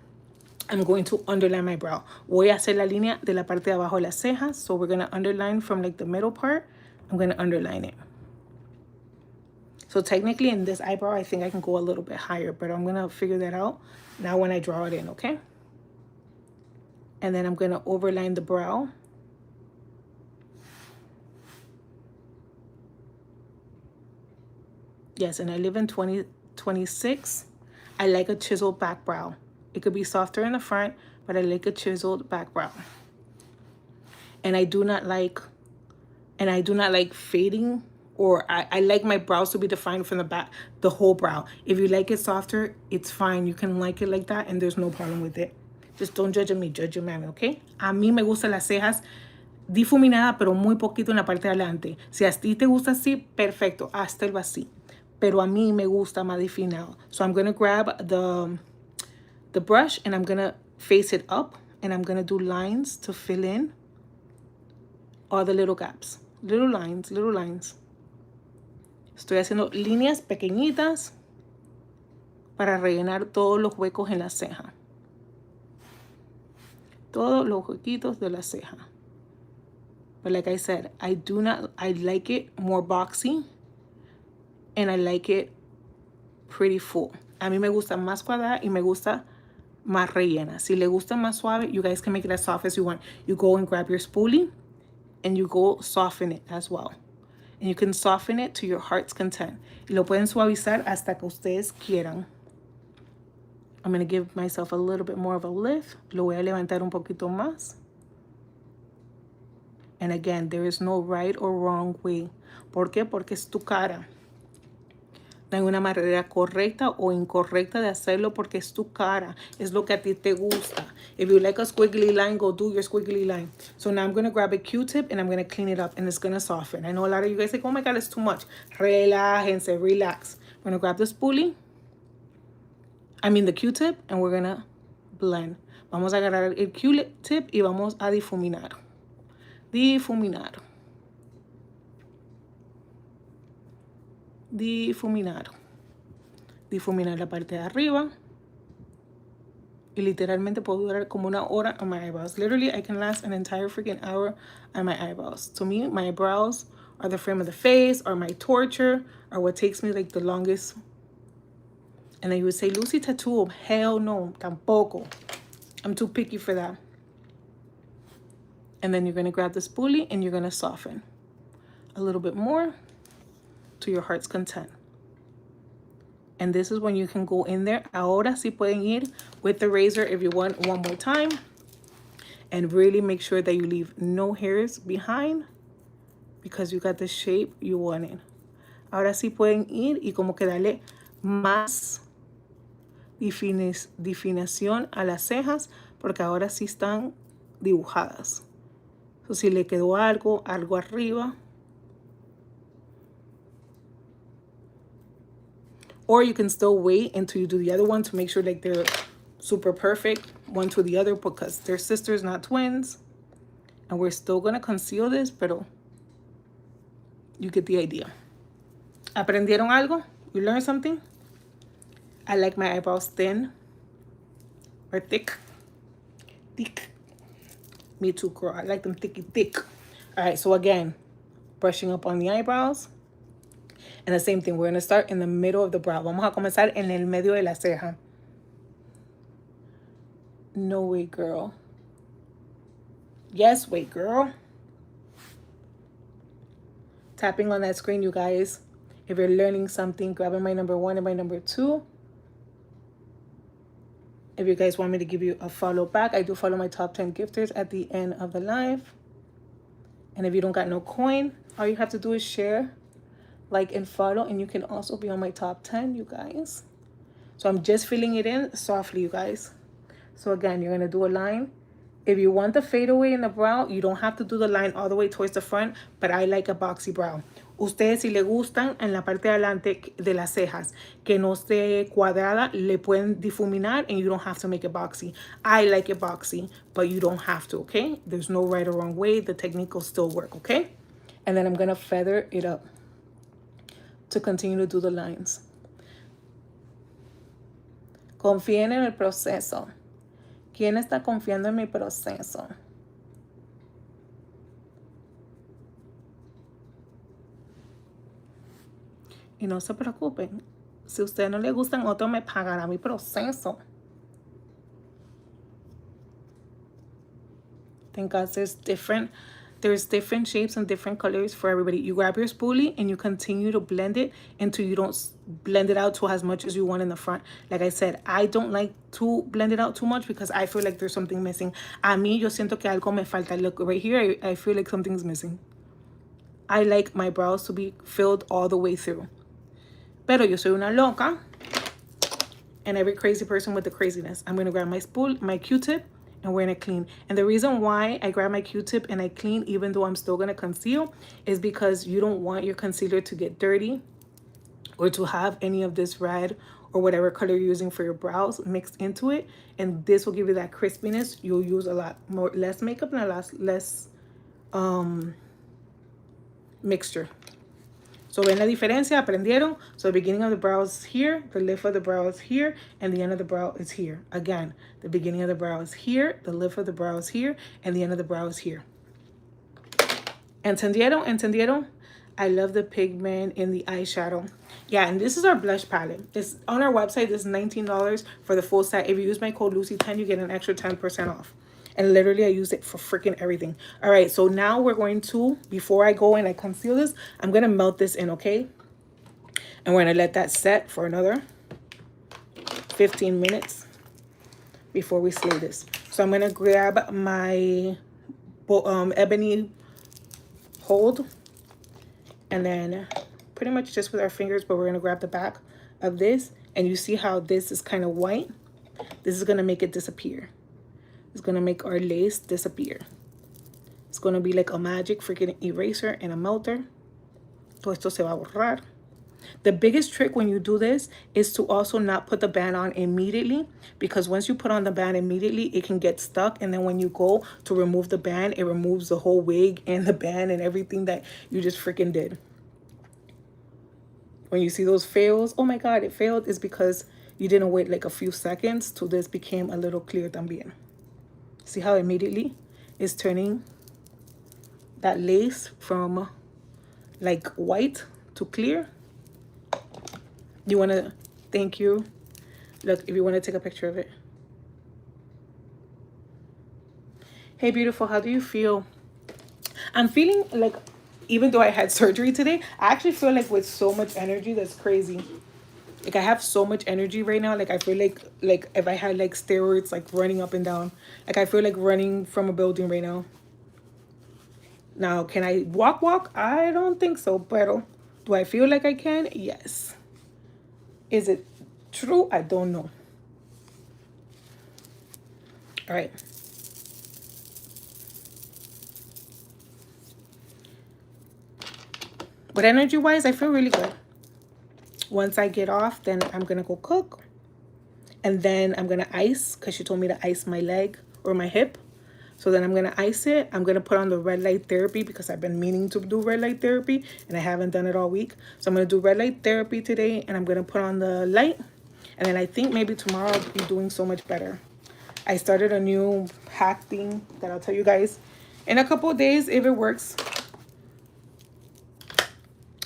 I'm going to underline my brow. Voy a hacer la línea de la parte de abajo de las cejas. So we're going to underline from like the middle part. I'm going to underline it. So technically in this eyebrow, I think I can go a little bit higher, but I'm going to figure that out now when I draw it in, okay? And then I'm going to overline the brow. Yes, and I live in 2026. I like a chiseled back brow. It could be softer in the front, but I like a chiseled back brow. And I do not like fading, or I like my brows to be defined from the back, the whole brow. If you like it softer, it's fine. You can like it like that, and there's no problem with it. Just don't judge me, judge your mami, okay? A mí me gustan las cejas difuminadas, pero muy poquito en la parte de adelante. Si a ti te gusta así, perfecto, háztelo así. Pero a mí me gusta más difuminado. So I'm going to grab the brush and I'm going to face it up, and I'm going to do lines to fill in all the little gaps. Little lines, little lines. Estoy haciendo líneas pequeñitas para rellenar todos los huecos en la ceja. Todos los huequitos de la ceja. But like I said, I like it more boxy, and I like it pretty full. A mí me gusta más cuadrada y me gusta más rellena. Si le gusta más suave, you guys can make it as soft as you want. You go and grab your spoolie and you go soften it as well. And you can soften it to your heart's content. Y lo pueden suavizar hasta que ustedes quieran. I'm going to give myself a little bit more of a lift. Lo voy a levantar un poquito más. And again, there is no right or wrong way. ¿Por qué? Porque es tu cara. No hay una manera correcta o incorrecta de hacerlo, porque es tu cara. Es lo que a ti te gusta. If you like a squiggly line, go do your squiggly line. So now I'm going to grab a Q-tip and I'm going to clean it up, and it's going to soften. I know a lot of you guys say, oh my God, it's too much. Relájense, relax. I'm going to grab the spoolie. The Q-tip, and we're going to blend. Vamos a agarrar el Q-tip y vamos a difuminar. Difuminar. Difuminar. Difuminar la parte de arriba. Y literalmente puedo durar como una hora on my eyebrows. Literally, I can last an entire freaking hour on my eyebrows. To me, my brows are the frame of the face, or my torture, or what takes me like the longest. And then you would say, Lucy, tattoo. Hell no, tampoco. I'm too picky for that. And then you're going to grab the spoolie and you're going to soften a little bit more to your heart's content. And this is when you can go in there. Ahora sí pueden ir with the razor if you want one more time. And really make sure that you leave no hairs behind, because you got the shape you wanted. Ahora sí pueden ir y como que darle más definición a las cejas, porque ahora sí están dibujadas. So, si le quedó algo arriba. Or you can still wait until you do the other one to make sure like they're super perfect one to the other, because they're sisters, not twins. And we're still gonna conceal this, pero you get the idea. ¿Aprendieron algo? You learned something? I like my eyebrows thin or thick. Thick. Me too, girl. I like them thick. All right, so again, brushing up on the eyebrows. And the same thing, we're gonna start in the middle of the brow. Vamos a comenzar en el medio de la ceja. No way, girl. Yes, wait, girl. Tapping on that screen, you guys. If you're learning something, grabbing my number 1 and my number 2. If you guys want me to give you a follow back, I do follow my top 10 gifters at the end of the live. And if you don't got no coin, all you have to do is share, like, and follow. And you can also be on my top 10, you guys. So I'm just filling it in softly, you guys. So again, you're going to do a line. If you want the fadeaway in the brow, you don't have to do the line all the way towards the front, but I like a boxy brow. Ustedes, si le gustan en la parte de adelante de las cejas que no esté cuadrada, le pueden difuminar and you don't have to make it boxy. I like it boxy, but you don't have to, okay? There's no right or wrong way. The technique will still work, okay? And then I'm going to feather it up to continue to do the lines. Confíen en el proceso. ¿Quién está confiando en mi proceso? Y no se preocupen. Si a ustedes no les gustan, otro me pagará mi proceso. Thank God there's different shapes and different colors for everybody. You grab your spoolie and you continue to blend it until you don't blend it out to as much as you want in the front. Like I said, I don't like to blend it out too much because I feel like there's something missing. A mí, yo siento que algo me falta. Look, right here, I feel like something's missing. I like my brows to be filled all the way through. Pero yo soy una loca. And every crazy person with the craziness. I'm going to grab my Q-tip, and we're going to clean. And the reason why I grab my Q-tip and I clean even though I'm still going to conceal is because you don't want your concealer to get dirty or to have any of this red or whatever color you're using for your brows mixed into it. And this will give you that crispiness. You'll use a lot less makeup and a lot less mixture. So ven la diferencia, aprendieron. So the beginning of the brow is here, the lift of the brow is here, and the end of the brow is here. Again, the beginning of the brow is here, the lift of the brow is here, and the end of the brow is here. ¿Entendieron? ¿Entendieron? I love the pigment in the eyeshadow. Yeah, and this is our blush palette. It's on our website. This is $19 for the full set. If you use my code Lucy10, you get an extra 10% off. And literally, I use it for freaking everything. All right, so now we're going to, before I go and I conceal this, I'm going to melt this in, okay? And we're going to let that set for another 15 minutes before we seal this. So I'm going to grab my ebony hold. And then pretty much just with our fingers, but we're going to grab the back of this. And you see how this is kind of white? This is going to make it disappear. It's going to make our lace disappear. It's going to be like a magic freaking eraser and a melter. Todo esto se va a borrar. The biggest trick when you do this is to also not put the band on immediately, because once you put on the band immediately, it can get stuck. And then when you go to remove the band, it removes the whole wig and the band and everything that you just freaking did. When you see those fails, oh my God, it failed, is because you didn't wait like a few seconds till this became a little clear también. See how immediately it's turning that lace from like white to clear? You want to, thank you. Look, if you want to take a picture of it. Hey, beautiful, how do you feel? I'm feeling like, even though I had surgery today, I actually feel like with so much energy, that's crazy. Like I have so much energy right now. Like I feel like if I had like steroids, like running up and down. Like I feel like running from a building right now. Now, can I walk? I don't think so. Pero do I feel like I can? Yes. Is it true? I don't know. All right. But energy-wise, I feel really good. Once I get off, then I'm going to go cook. And then I'm going to ice, because she told me to ice my leg or my hip. So then I'm going to ice it. I'm going to put on the red light therapy because I've been meaning to do red light therapy and I haven't done it all week. So I'm going to do red light therapy today and I'm going to put on the light. And then I think maybe tomorrow I'll be doing so much better. I started a new hack thing that I'll tell you guys in a couple of days if it works.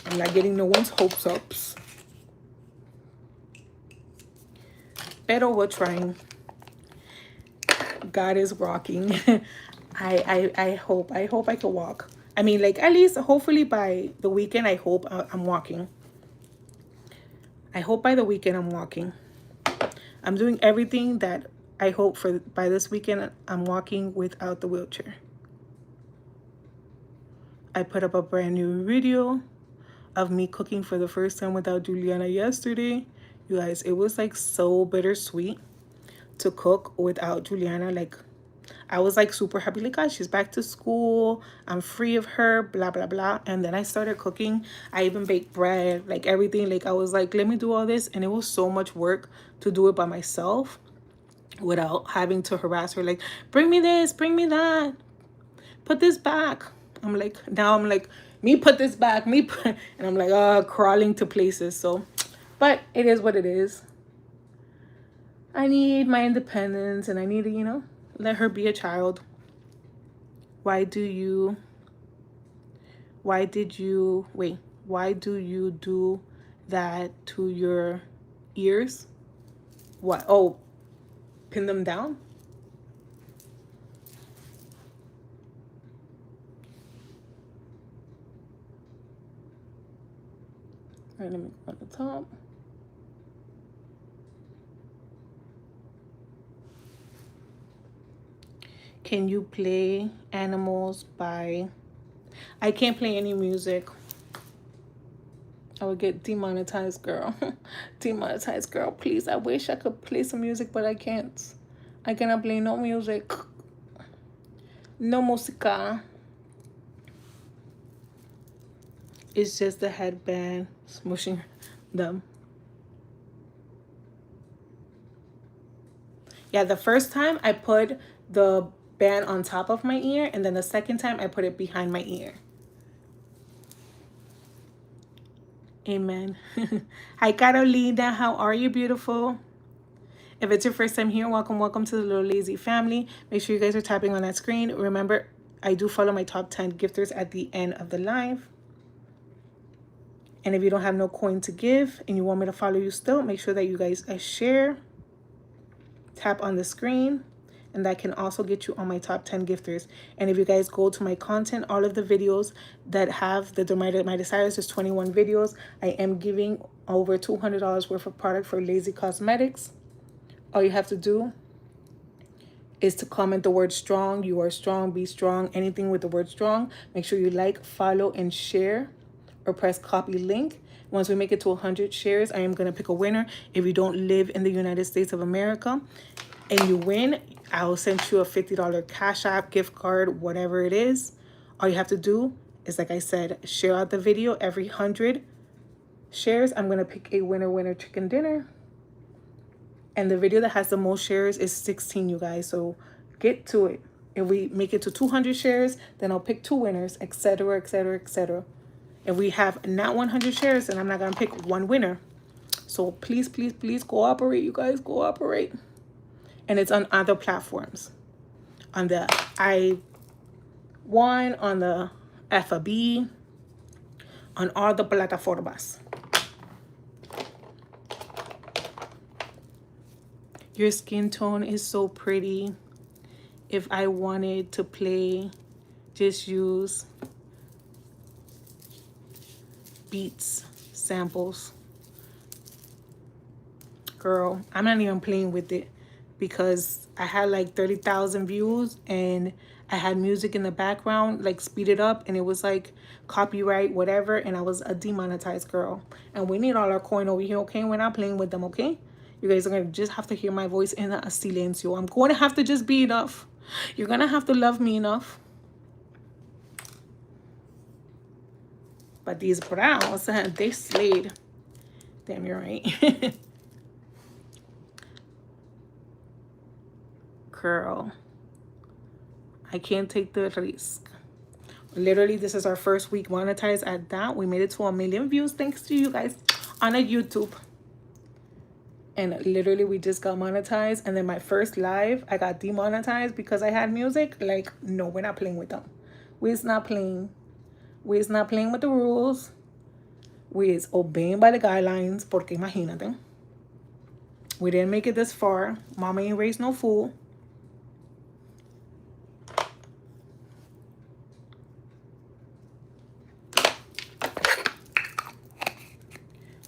I'm not getting no one's hopes up. Pero we're trying. God is rocking. I hope I can walk. I mean, like, at least hopefully by the weekend, I hope I'm walking. I hope by the weekend I'm walking. I'm doing everything that I hope for by this weekend. I'm walking without the wheelchair. I put up a brand new video of me cooking for the first time without Juliana yesterday. You guys, it was like so bittersweet to cook without Juliana. Like, I was like super happy, like, God, she's back to school, I'm free of her, blah blah blah. And then I started cooking. I even baked bread, like everything. Like, I was like, let me do all this. And it was so much work to do it by myself without having to harass her, like, bring me this, bring me that, put this back. I'm like, now I'm like, me put this back, me put, and I'm like, crawling to places. So, but it is what it is. I need my independence and I need to, you know, let her be a child. Why do you do that to your ears? What? Oh, pin them down? All right, let me go on the top. Can you play Animals by... I can't play any music. I would get demonetized, girl. Demonetized, girl. Please, I wish I could play some music, but I can't. I cannot play no music. No música. It's just the headband smushing them. Yeah, the first time I put the band on top of my ear, and then the second time I put it behind my ear. Amen. Hi, Carolina. How are you, beautiful? If it's your first time here, welcome to the Little Lazy family. Make sure you guys are tapping on that screen. Remember, I do follow my top 10 gifters at the end of the live. And if you don't have no coin to give and you want me to follow you still, make sure that you guys share. Tap on the screen. And that can also get you on my top 10 gifters. And if you guys go to my content, all of the videos that have the My Desires, there's 21 videos. I am giving over $200 worth of product for Lazy Cosmetics. All you have to do is to comment the word strong. You are strong, be strong, anything with the word strong. Make sure you like, follow, and share, or press copy link. Once we make it to 100 shares, I am going to pick a winner. If you don't live in the United States of America and you win, I'll send you a $50 Cash App, gift card, whatever it is. All you have to do is, like I said, share out the video. Every 100 shares, I'm going to pick a winner chicken dinner. And the video that has the most shares is 16, you guys. So get to it. If we make it to 200 shares, then I'll pick 2 winners, etc., etc., etc. If we have not 100 shares, then I'm not going to pick 1 winner. So please, please, please cooperate, you guys. Cooperate. And it's on other platforms. On the i1, on the FAB, on all the plataformas. Your skin tone is so pretty. If I wanted to play, just use beats samples. Girl, I'm not even playing with it because I had like 30,000 views and I had music in the background, like speeded up, and it was like copyright, whatever, and I was a demonetized girl. And we need all our coin over here, okay? We're not playing with them, okay? You guys are going to just have to hear my voice in a silencio. I'm going to have to just be enough. You're going to have to love me enough. But these brows, they slayed. Damn, you're right. Girl, I can't take the risk. Literally, this is our first week monetized at that. We made it to 1 million views thanks to you guys on a YouTube. And literally, we just got monetized. And then my first live, I got demonetized because I had music. Like, no, we're not playing with them. We're not playing. We're not playing with the rules. We're obeying by the guidelines. Porque imagínate. We didn't make it this far. Mama ain't raised no fool.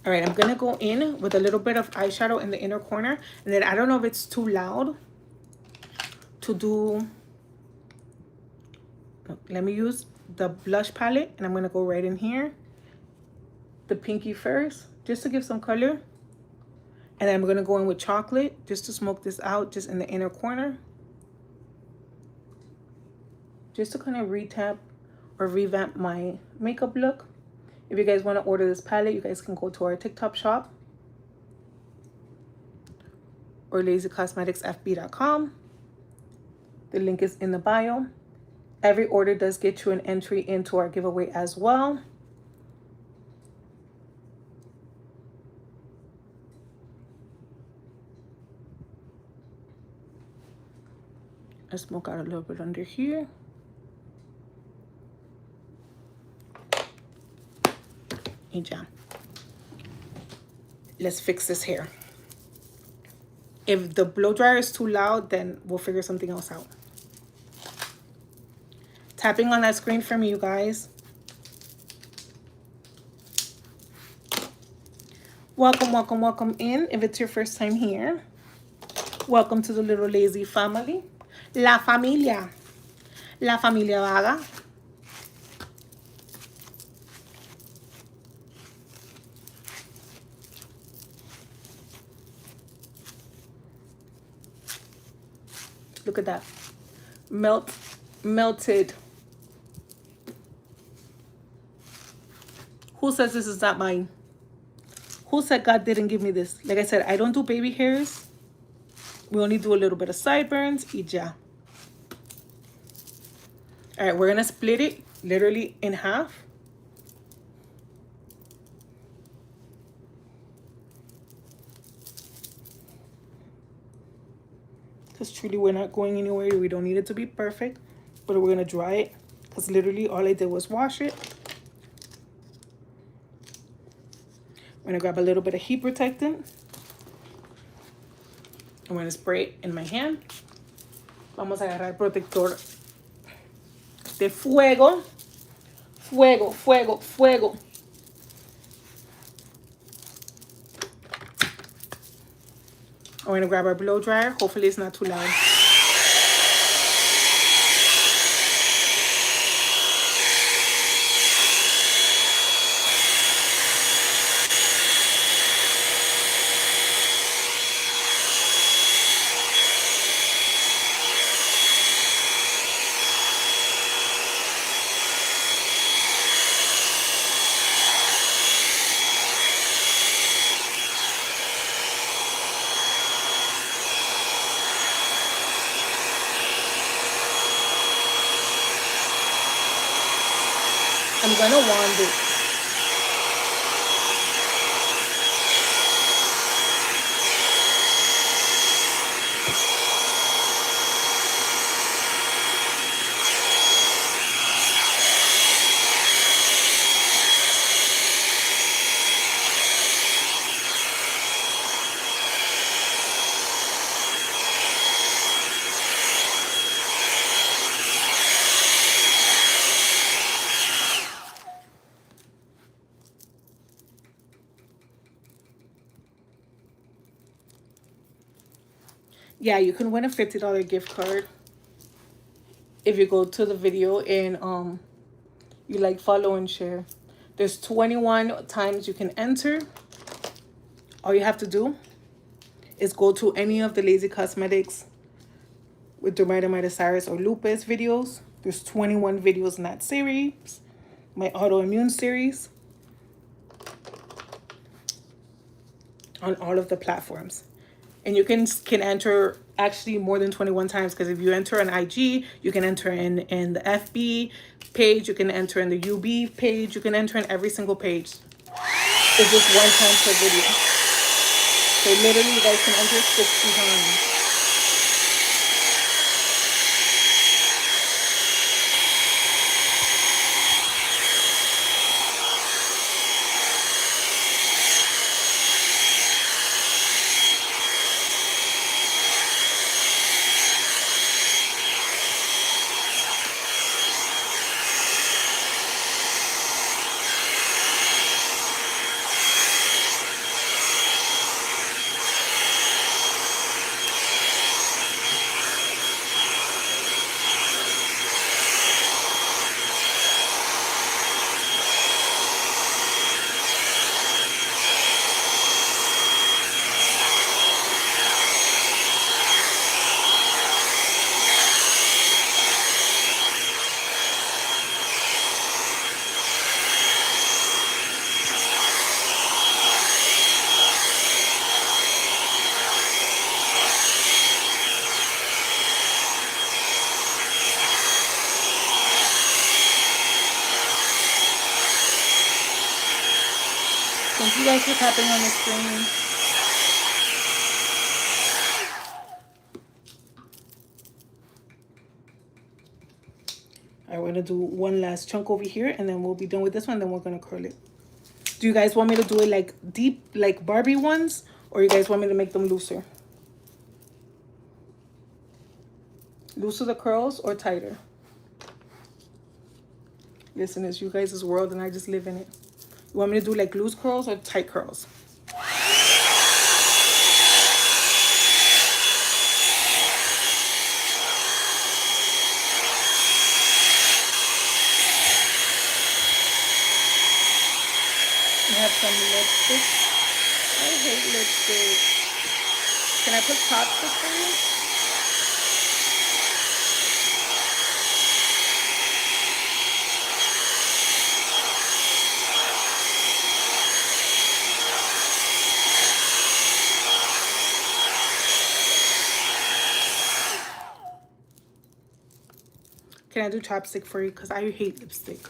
All right, I'm going to go in with a little bit of eyeshadow in the inner corner. And then I don't know if it's too loud to do. Let me use the blush palette. And I'm going to go right in here. The pinky first, just to give some color. And then I'm going to go in with chocolate just to smoke this out just in the inner corner. Just to kind of retap or revamp my makeup look. If you guys want to order this palette, you guys can go to our TikTok shop or lazycosmeticsfb.com. The link is in the bio. Every order does get you an entry into our giveaway as well. I smoke out a little bit under here. And yeah. Let's fix this hair. If the blow dryer is too loud, then we'll figure something else out. Tapping on that screen for me, you guys. Welcome, welcome, welcome in. If it's your first time here, welcome to the Little Lazy family. La familia. La familia vaga. Look at that. Melted. Who says this is not mine? Who said God didn't give me this? Like I said, I don't do baby hairs. We only do a little bit of sideburns. Y ya. All right, we're going to split it literally in half. Because truly we're not going anywhere. We don't need it to be perfect. But we're going to dry it. Because literally all I did was wash it. I'm going to grab a little bit of heat protectant. I'm going to spray it in my hand. Vamos a agarrar protector de fuego. Fuego, fuego, fuego. I'm going to grab our blow dryer. Hopefully it's not too loud. I'm gonna wand it. Yeah, you can win a $50 gift card if you go to the video and you like, follow, and share. There's 21 times you can enter. All you have to do is go to any of the Lazy Cosmetics with dermatitis Cyrus or lupus videos. There's 21 videos in that series, my autoimmune series, on all of the platforms. And you can enter actually more than 21 times, because if you enter an IG, you can enter in the FB page, you can enter in the UB page, you can enter in every single page. It's just one time per video. So literally you guys can enter 60 times. Thank you guys for tapping on the screen. Alright, we're gonna do one last chunk over here, and then we'll be done with this one. Then we're gonna curl it. Do you guys want me to do it like deep, like Barbie ones, or you guys want me to make them looser? Looser the curls or tighter? Listen, it's you guys' world and I just live in it. You want me to do like loose curls or tight curls? You have some lipstick. I hate lipstick. Can I put chopstick for you? Can I do chopstick for you? Because I hate lipstick.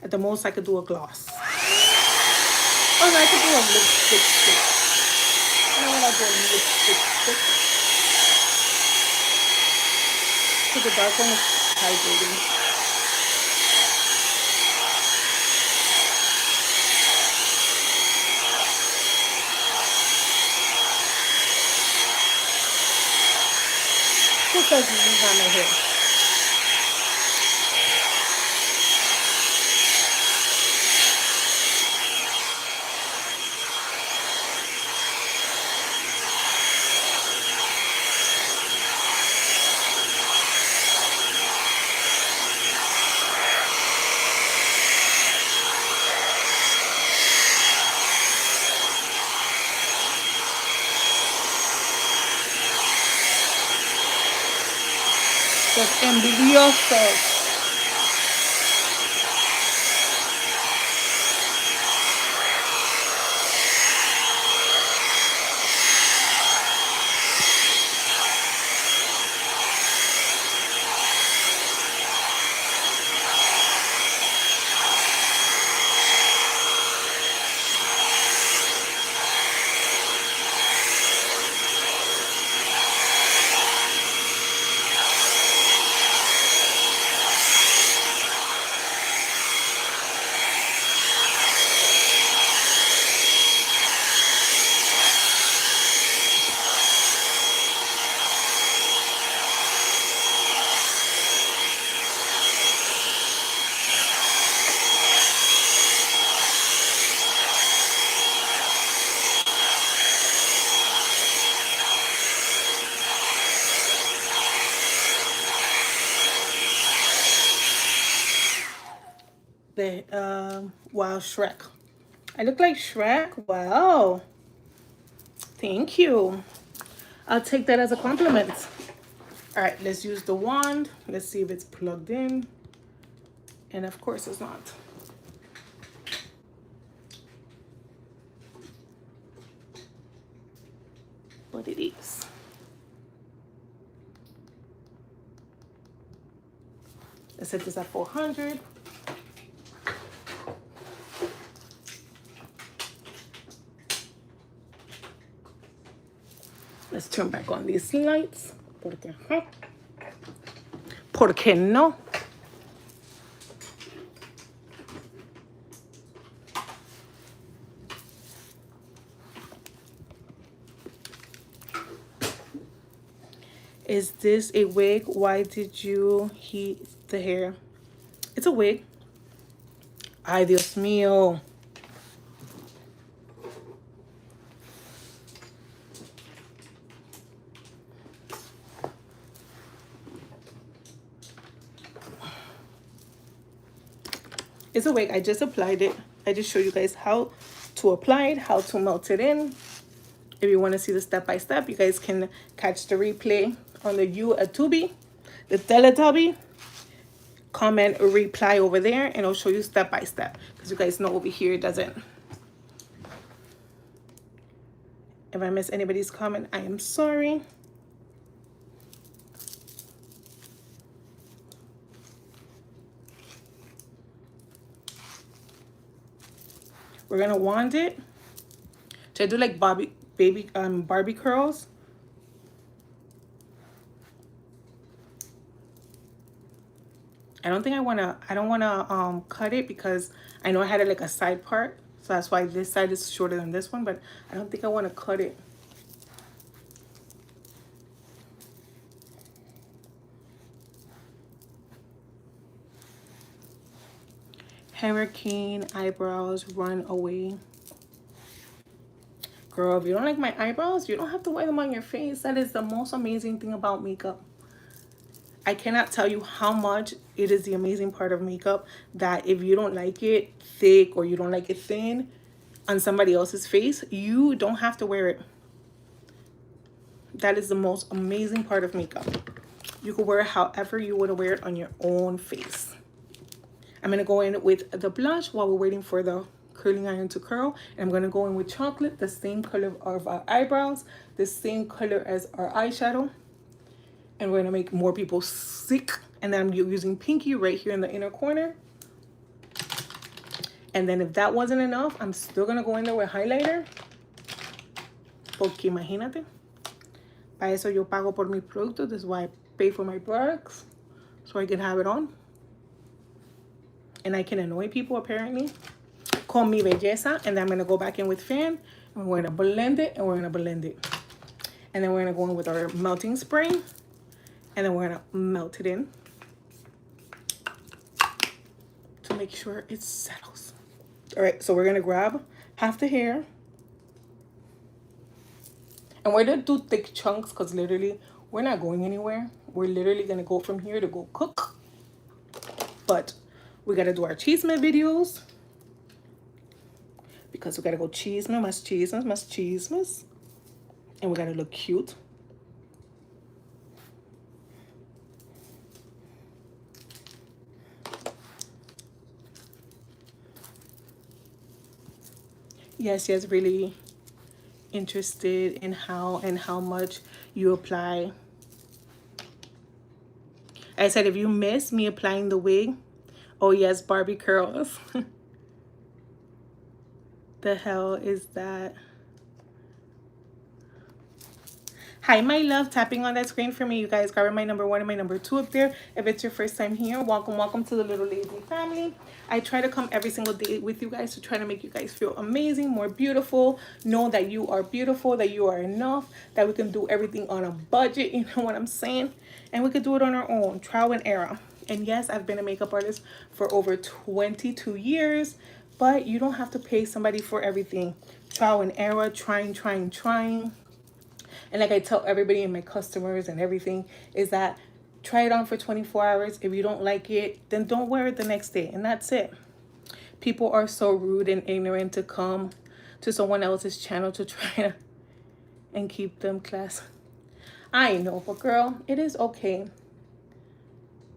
At the most, I could do a gloss. Oh, no, I could do a lipstick stick. You know what? I'll do a lipstick stick. Because the dark one is hydrating. Who says this is not my hair? Los envidiosos. The Wild Shrek. I look like Shrek? Wow. Thank you. I'll take that as a compliment. All right, let's use the wand. Let's see if it's plugged in. And of course it's not. But it is. Let's set this at 400. Let's turn back on these lights. Porque, huh? Porque no? Is this a wig? Why did you heat the hair? It's a wig. Ay, Dios mío. It's a wig. I just applied it. I just show you guys how to apply it, how to melt it in. If you want to see the step-by-step, you guys can catch the replay on the YouTube, the Teletubby. Comment or reply over there, and I'll show you step-by-step. Because you guys know over here it doesn't. If I miss anybody's comment, I am sorry. We're gonna wand it. Should I do like Barbie curls? I don't wanna cut it because I know I had it like a side part. So that's why this side is shorter than this one, but I don't think I wanna cut it. Hurricane eyebrows run away. Girl, if you don't like my eyebrows, you don't have to wear them on your face. That is the most amazing thing about makeup. I cannot tell you how much it is the amazing part of makeup that if you don't like it thick or you don't like it thin on somebody else's face, you don't have to wear it. That is the most amazing part of makeup. You can wear it however you want to wear it on your own face. I'm going to go in with the blush while we're waiting for the curling iron to curl. And I'm going to go in with chocolate, the same color of our eyebrows, the same color as our eyeshadow. And we're going to make more people sick. And then I'm using pinky right here in the inner corner. And then if that wasn't enough, I'm still going to go in there with highlighter. Porque imagínate. Para eso yo pago por mis productos. This is why I pay for my products. So I can have it on. And I can annoy people apparently. Con mi belleza. And then I'm going to go back in with fan. And we're going to blend it. And we're going to blend it. And then we're going to go in with our melting spray. And then we're going to melt it in. To make sure it settles. All right. So we're going to grab half the hair. And we're going to do thick chunks because literally we're not going anywhere. We're literally going to go from here to go cook. But we got to do our chisme videos. Because we got to go chisme, más chismes, más chismes. And we got to look cute. Yes, really interested in how much you apply. I said if you miss me applying the wig, oh yes, Barbie curls. The hell is that? Hi, my love. Tapping on that screen for me. You guys got my number 1 and my number 2 up there. If it's your first time here, welcome to the Little Lazy family. I try to come every single day with you guys to try to make you guys feel amazing, more beautiful. Know that you are beautiful, that you are enough, that we can do everything on a budget. You know what I'm saying? And we could do it on our own, trial and error. And yes, I've been a makeup artist for over 22 years, but you don't have to pay somebody for everything. Trial and error, trying. And like I tell everybody and my customers and everything is that try it on for 24 hours. If you don't like it, then don't wear it the next day. And that's it. People are so rude and ignorant to come to someone else's channel to try to and keep them class. I know, but girl, it is okay.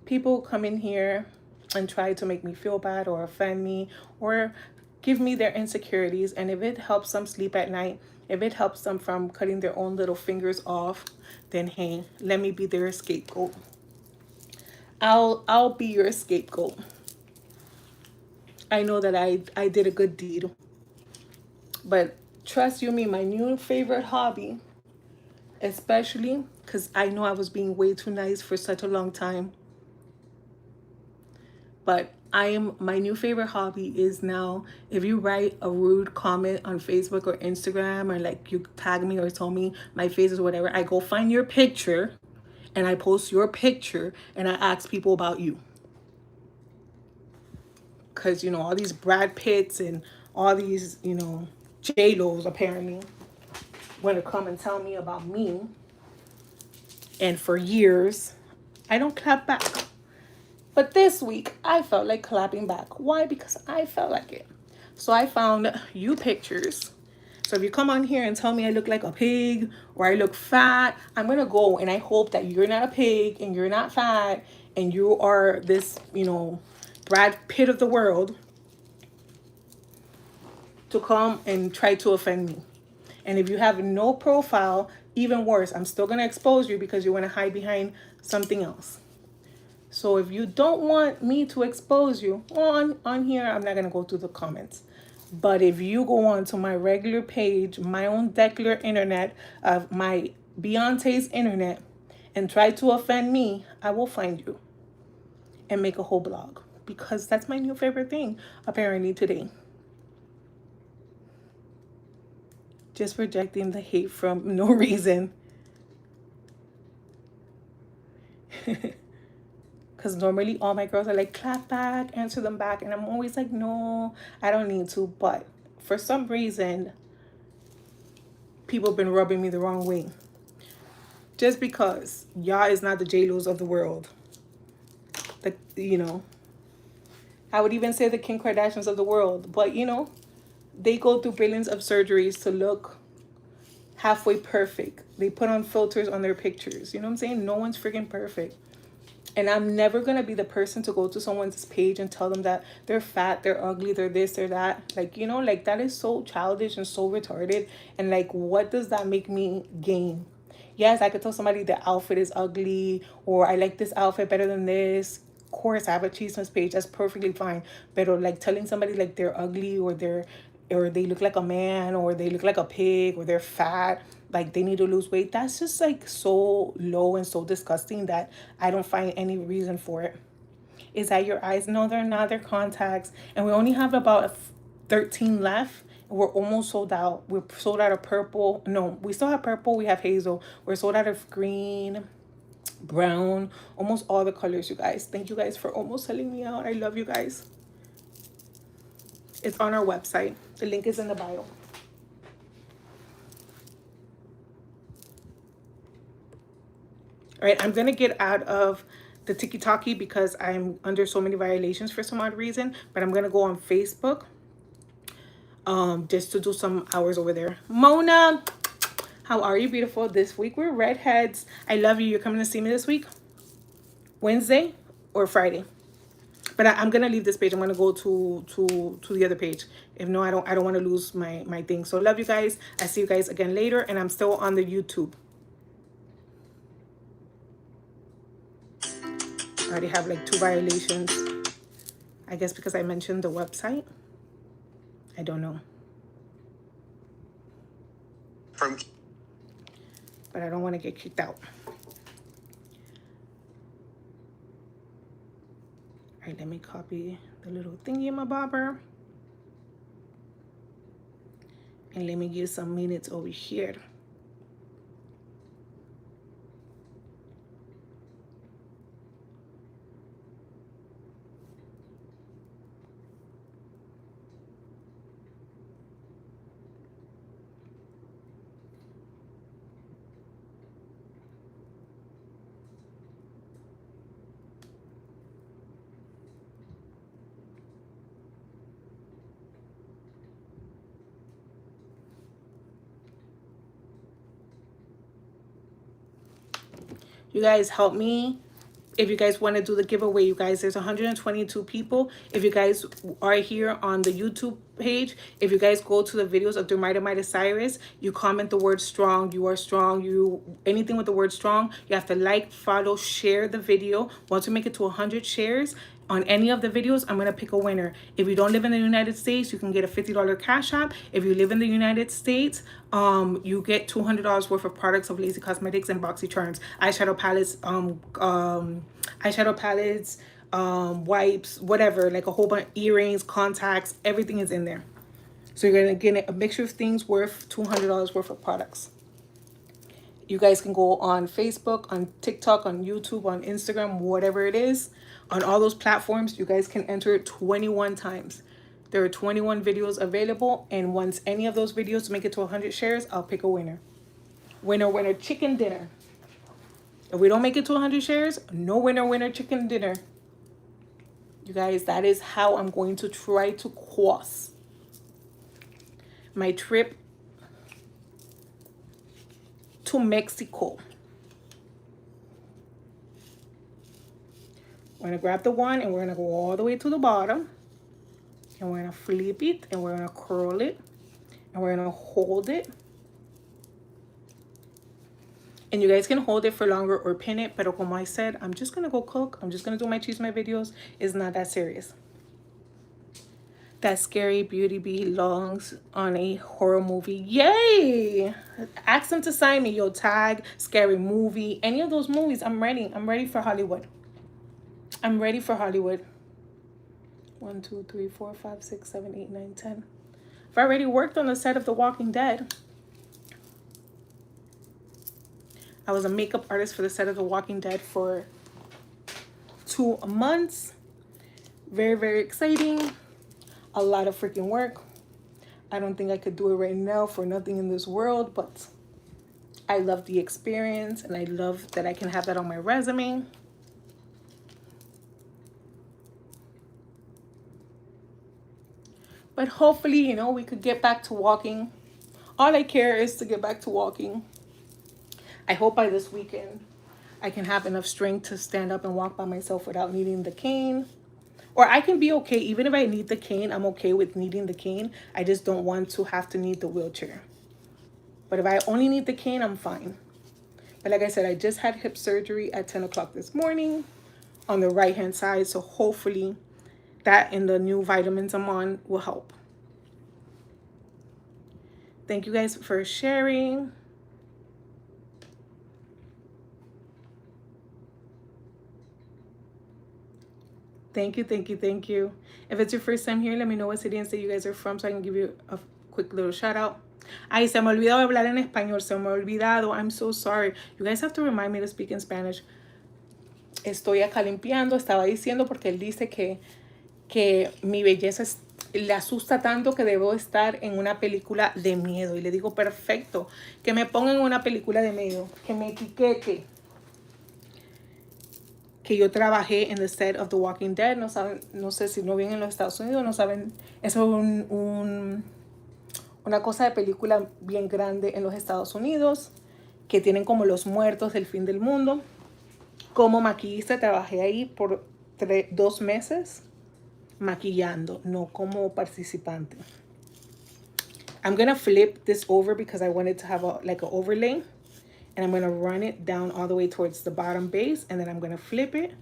People come in here and try to make me feel bad or offend me or give me their insecurities, and if it helps them sleep at night, if it helps them from cutting their own little fingers off, then hey, let me be their scapegoat. I'll be your scapegoat. I know that I did a good deed. But trust you me, my new favorite hobby, especially because I know I was being way too nice for such a long time. But my new favorite hobby is now, if you write a rude comment on Facebook or Instagram, or like you tag me or tell me my face is whatever, I go find your picture and I post your picture and I ask people about you. Because, you know, all these Brad Pitts and all these, you know, J-Los apparently want to come and tell me about me. And for years, I don't clap back. But this week, I felt like clapping back. Why? Because I felt like it. So I found you pictures. So if you come on here and tell me I look like a pig or I look fat, I'm going to go and I hope that you're not a pig and you're not fat and you are this, you know, Brad Pitt of the world to come and try to offend me. And if you have no profile, even worse, I'm still going to expose you because you want to hide behind something else. So if you don't want me to expose you on here, I'm not going to go through the comments. But if you go on to my regular page, my own Declar internet of my Beyonce's internet, and try to offend me, I will find you and make a whole blog. Because that's my new favorite thing, apparently, today. Just projecting the hate from no reason. Because normally all my girls are like, clap back, answer them back. And I'm always like, no, I don't need to. But for some reason, people have been rubbing me the wrong way. Just because y'all is not the J-Los of the world. The, you know, I would even say the Kim Kardashians of the world. But, you know, they go through billions of surgeries to look halfway perfect. They put on filters on their pictures. You know what I'm saying? No one's freaking perfect. And I'm never going to be the person to go to someone's page and tell them that they're fat, they're ugly, they're this, they're that. Like, you know, like that is so childish and so retarded. And like, what does that make me gain? Yes, I could tell somebody the outfit is ugly or I like this outfit better than this. Of course, I have a chismes page. That's perfectly fine. But like telling somebody like they're ugly or they look like a man or they look like a pig or they're fat, like they need to lose weight, that's just like so low and so disgusting that I don't find any reason for it. Is that your eyes? No, they're not. They're contacts. And we only have about 13 left. We're almost sold out. We're sold out of purple. No, we still have purple. We have hazel. We're sold out of green, brown, almost all the colors, you guys. Thank you guys for almost selling me out. I love you guys. It's on our website. The link is in the bio. All right, I'm going to get out of the tiki-taki because I'm under so many violations for some odd reason. But I'm going to go on Facebook just to do some hours over there. Mona, how are you, beautiful? This week we're redheads. I love you. You're coming to see me this week? Wednesday or Friday? But I'm gonna leave this page. I'm gonna go to the other page. If no, I don't want to lose my thing. So love you guys. I see you guys again later, and I'm still on the YouTube. I already have like 2 violations. I guess because I mentioned the website. I don't know. But I don't want to get kicked out. All right, let me copy the little thingy in my bobber. And let me give some minutes over here. You guys help me. If you guys want to do the giveaway, you guys, there's 122 people. If you guys are here on the YouTube page, if you guys go to the videos of Dermida Cyrus, you comment the word strong, you are strong, anything with the word strong, you have to like, follow, share the video. Once we make it to 100 shares on any of the videos, I'm going to pick a winner. If you don't live in the United States, you can get a $50 cash app. If you live in the United States, you get $200 worth of products of Lazy Cosmetics and BoxyCharms, eyeshadow palettes, wipes, whatever, like a whole bunch, earrings, contacts, everything is in there. So you're gonna get a mixture of things worth $200 worth of products. You guys can go on Facebook, on TikTok, on YouTube, on Instagram, whatever it is. On all those platforms, you guys can enter it 21 times. There are 21 videos available, and once any of those videos make it to 100 shares, I'll pick a winner. Winner, winner, chicken dinner. If we don't make it to 100 shares, no winner, winner, chicken dinner. You guys, that is how I'm going to try to cross my trip to Mexico. We're going to grab the one and we're going to go all the way to the bottom. And we're going to flip it and we're going to curl it. And we're going to hold it. And you guys can hold it for longer or pin it. But como I said, I'm just going to go cook. I'm just going to do my cheese, my videos. It's not that serious. That Scary Beauty belongs on a horror movie. Yay! Ask them to sign me. Yo, tag, Scary Movie. Any of those movies, I'm ready. I'm ready for Hollywood. I'm ready for Hollywood. 1, 2, 3, 4, 5, 6, 7, 8, 9, 10. I've already worked on the set of The Walking Dead. I was a makeup artist for the set of The Walking Dead for 2 months. Very, very exciting. A lot of freaking work. I don't think I could do it right now for nothing in this world, but I love the experience and I love that I can have that on my resume. But hopefully, you know, we could get back to walking. All I care is to get back to walking. I hope by this weekend I can have enough strength to stand up and walk by myself without needing the cane. Or I can be okay. Even if I need the cane, I'm okay with needing the cane. I just don't want to have to need the wheelchair. But if I only need the cane, I'm fine. But like I said, I just had hip surgery at 10 o'clock this morning on the right-hand side. So hopefully that and the new vitamins I'm on will help. Thank you guys for sharing. Thank you, thank you, thank you. If it's your first time here, let me know what city and state you guys are from so I can give you a quick little shout out. Ay, se me olvidó hablar en español. Se me olvidado. I'm so sorry. You guys have to remind me to speak in Spanish. Estoy acá limpiando. Estaba diciendo porque él dice que mi belleza le asusta tanto que debo estar en una película de miedo. Y le digo, perfecto. Que me pongan una película de miedo. Que me etiquete. Que yo trabajé en the set of The Walking Dead. No saben, no sé si no viven en los Estados Unidos, no saben. Eso es una cosa de película bien grande en los Estados Unidos, que tienen como los muertos del fin del mundo. Como maquillista trabajé ahí por 2 meses maquillando, no como participante. I'm gonna flip this over because I wanted to have like an overlay. And I'm going to run it down all the way towards the bottom base. And then I'm going to flip it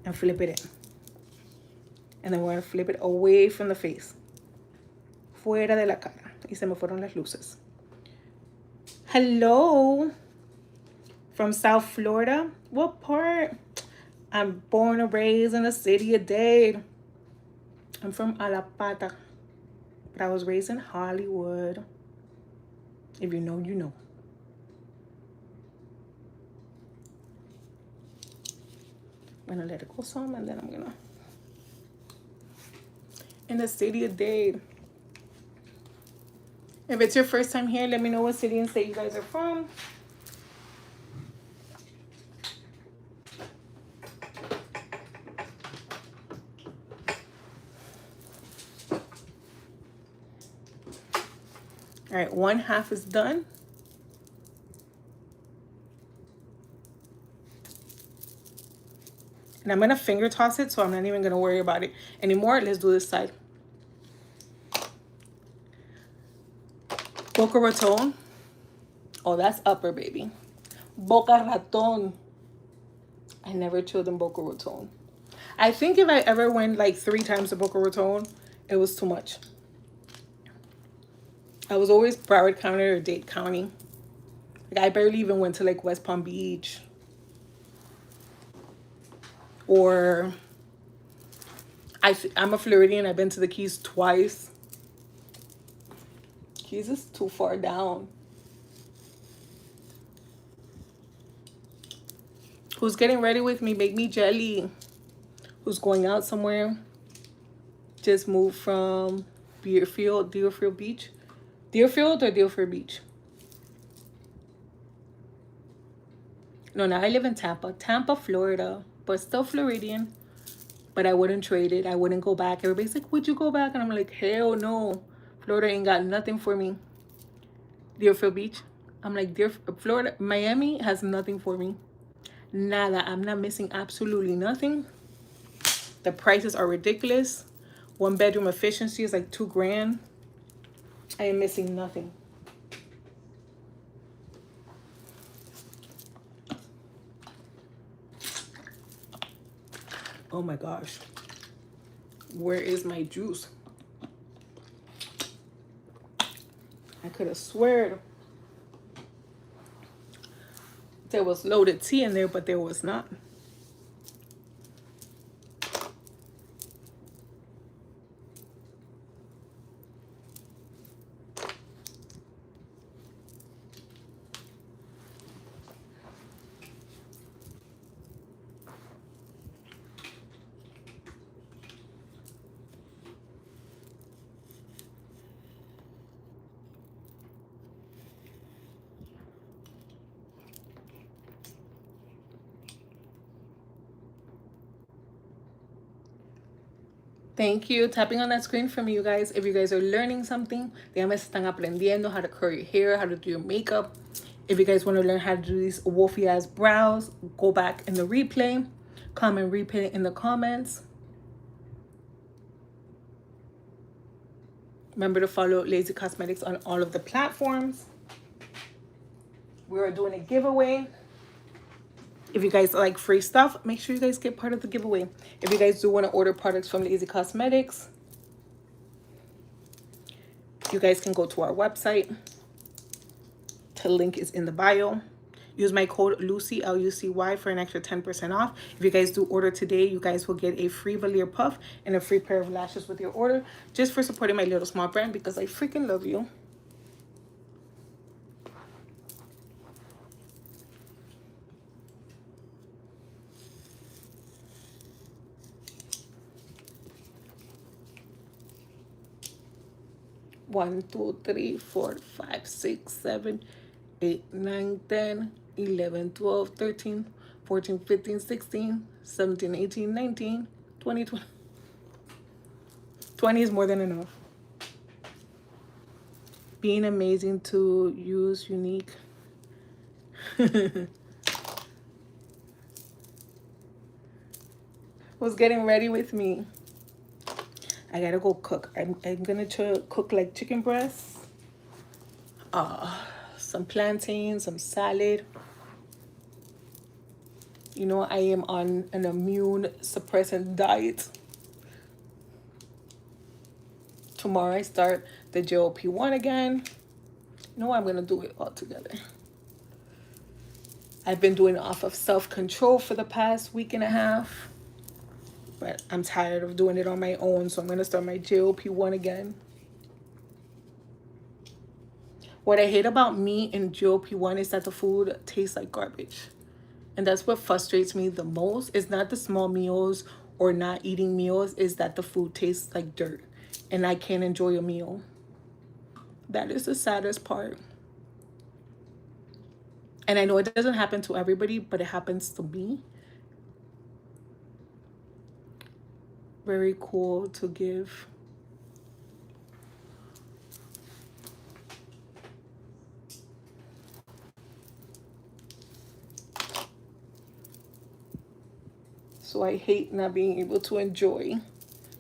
and flip it in. And then we're going to flip it away from the face. Fuera de la cara. Y se me fueron las luces. Hello. From South Florida. What part? I'm born and raised in the city of Dade. I'm from Alapata. But I was raised in Hollywood. If you know, you know. I'm gonna let it go some and then I'm gonna in the city of Dade. If it's your first time here, let me know what city and state you guys are from. All right, 1/2 is done. And I'm going to finger toss it, so I'm not even going to worry about it anymore. Let's do this side. Boca Raton. Oh, that's upper, baby. Boca Raton. I never chilled in Boca Raton. I think if I ever went like 3 times to Boca Raton, it was too much. I was always Broward County or Dade County. Like, I barely even went to like West Palm Beach. Or I'm a Floridian. I've been to the Keys twice. Keys is too far down. Who's getting ready with me? Make me jelly. Who's going out somewhere? Just moved from Deerfield Beach. Deerfield or Deerfield Beach? No, now I live in Tampa, Florida, but still Floridian. But I wouldn't trade it. I wouldn't go back. Everybody's like, would you go back? And I'm like, hell no. Florida ain't got nothing for me. Deerfield Beach. I'm like, Florida, Miami has nothing for me. Nada. I'm not missing absolutely nothing. The prices are ridiculous. 1 bedroom efficiency is like $2,000. I am missing nothing. Oh my gosh. Where is my juice? I could have sworn there was loaded tea in there, but there was not. Thank you. Tapping on that screen for me, you guys. If you guys are learning something, dígame si están aprendiendo how to curl your hair, how to do your makeup. If you guys want to learn how to do these wolfy ass brows, go back in the replay. Comment replay in the comments. Remember to follow Lazy Cosmetics on all of the platforms. We are doing a giveaway. If you guys like free stuff, make sure you guys get part of the giveaway. If you guys do want to order products from Lazy Cosmetics, you guys can go to our website. The link is in the bio. Use my code Lucy, Lucy, for an extra 10% off. If you guys do order today, you guys will get a free velour puff and a free pair of lashes with your order, just for supporting my little small brand, because I freaking love you. One, 2, 3, 4, 5, 6, 7, 8, 9, 10, 11, 12, 13, 14, 15, 16, 17, 18, 19, 20, 20. 20 is more than enough. Being amazing to use unique. Who's getting ready with me? I gotta go cook. I'm gonna cook like chicken breasts, some plantains, some salad. You know, I am on an immune suppressant diet. Tomorrow I start the GLP-1 again. You know, I'm gonna do it all together. I've been doing it off of self-control for the past week and a half. But I'm tired of doing it on my own, so I'm going to start my GLP-1 again. What I hate about meat and GLP-1 is that the food tastes like garbage. And that's what frustrates me the most. It's not the small meals or not eating meals. It's that the food tastes like dirt. And I can't enjoy a meal. That is the saddest part. And I know it doesn't happen to everybody, but it happens to me. Very cool to give. So I hate not being able to enjoy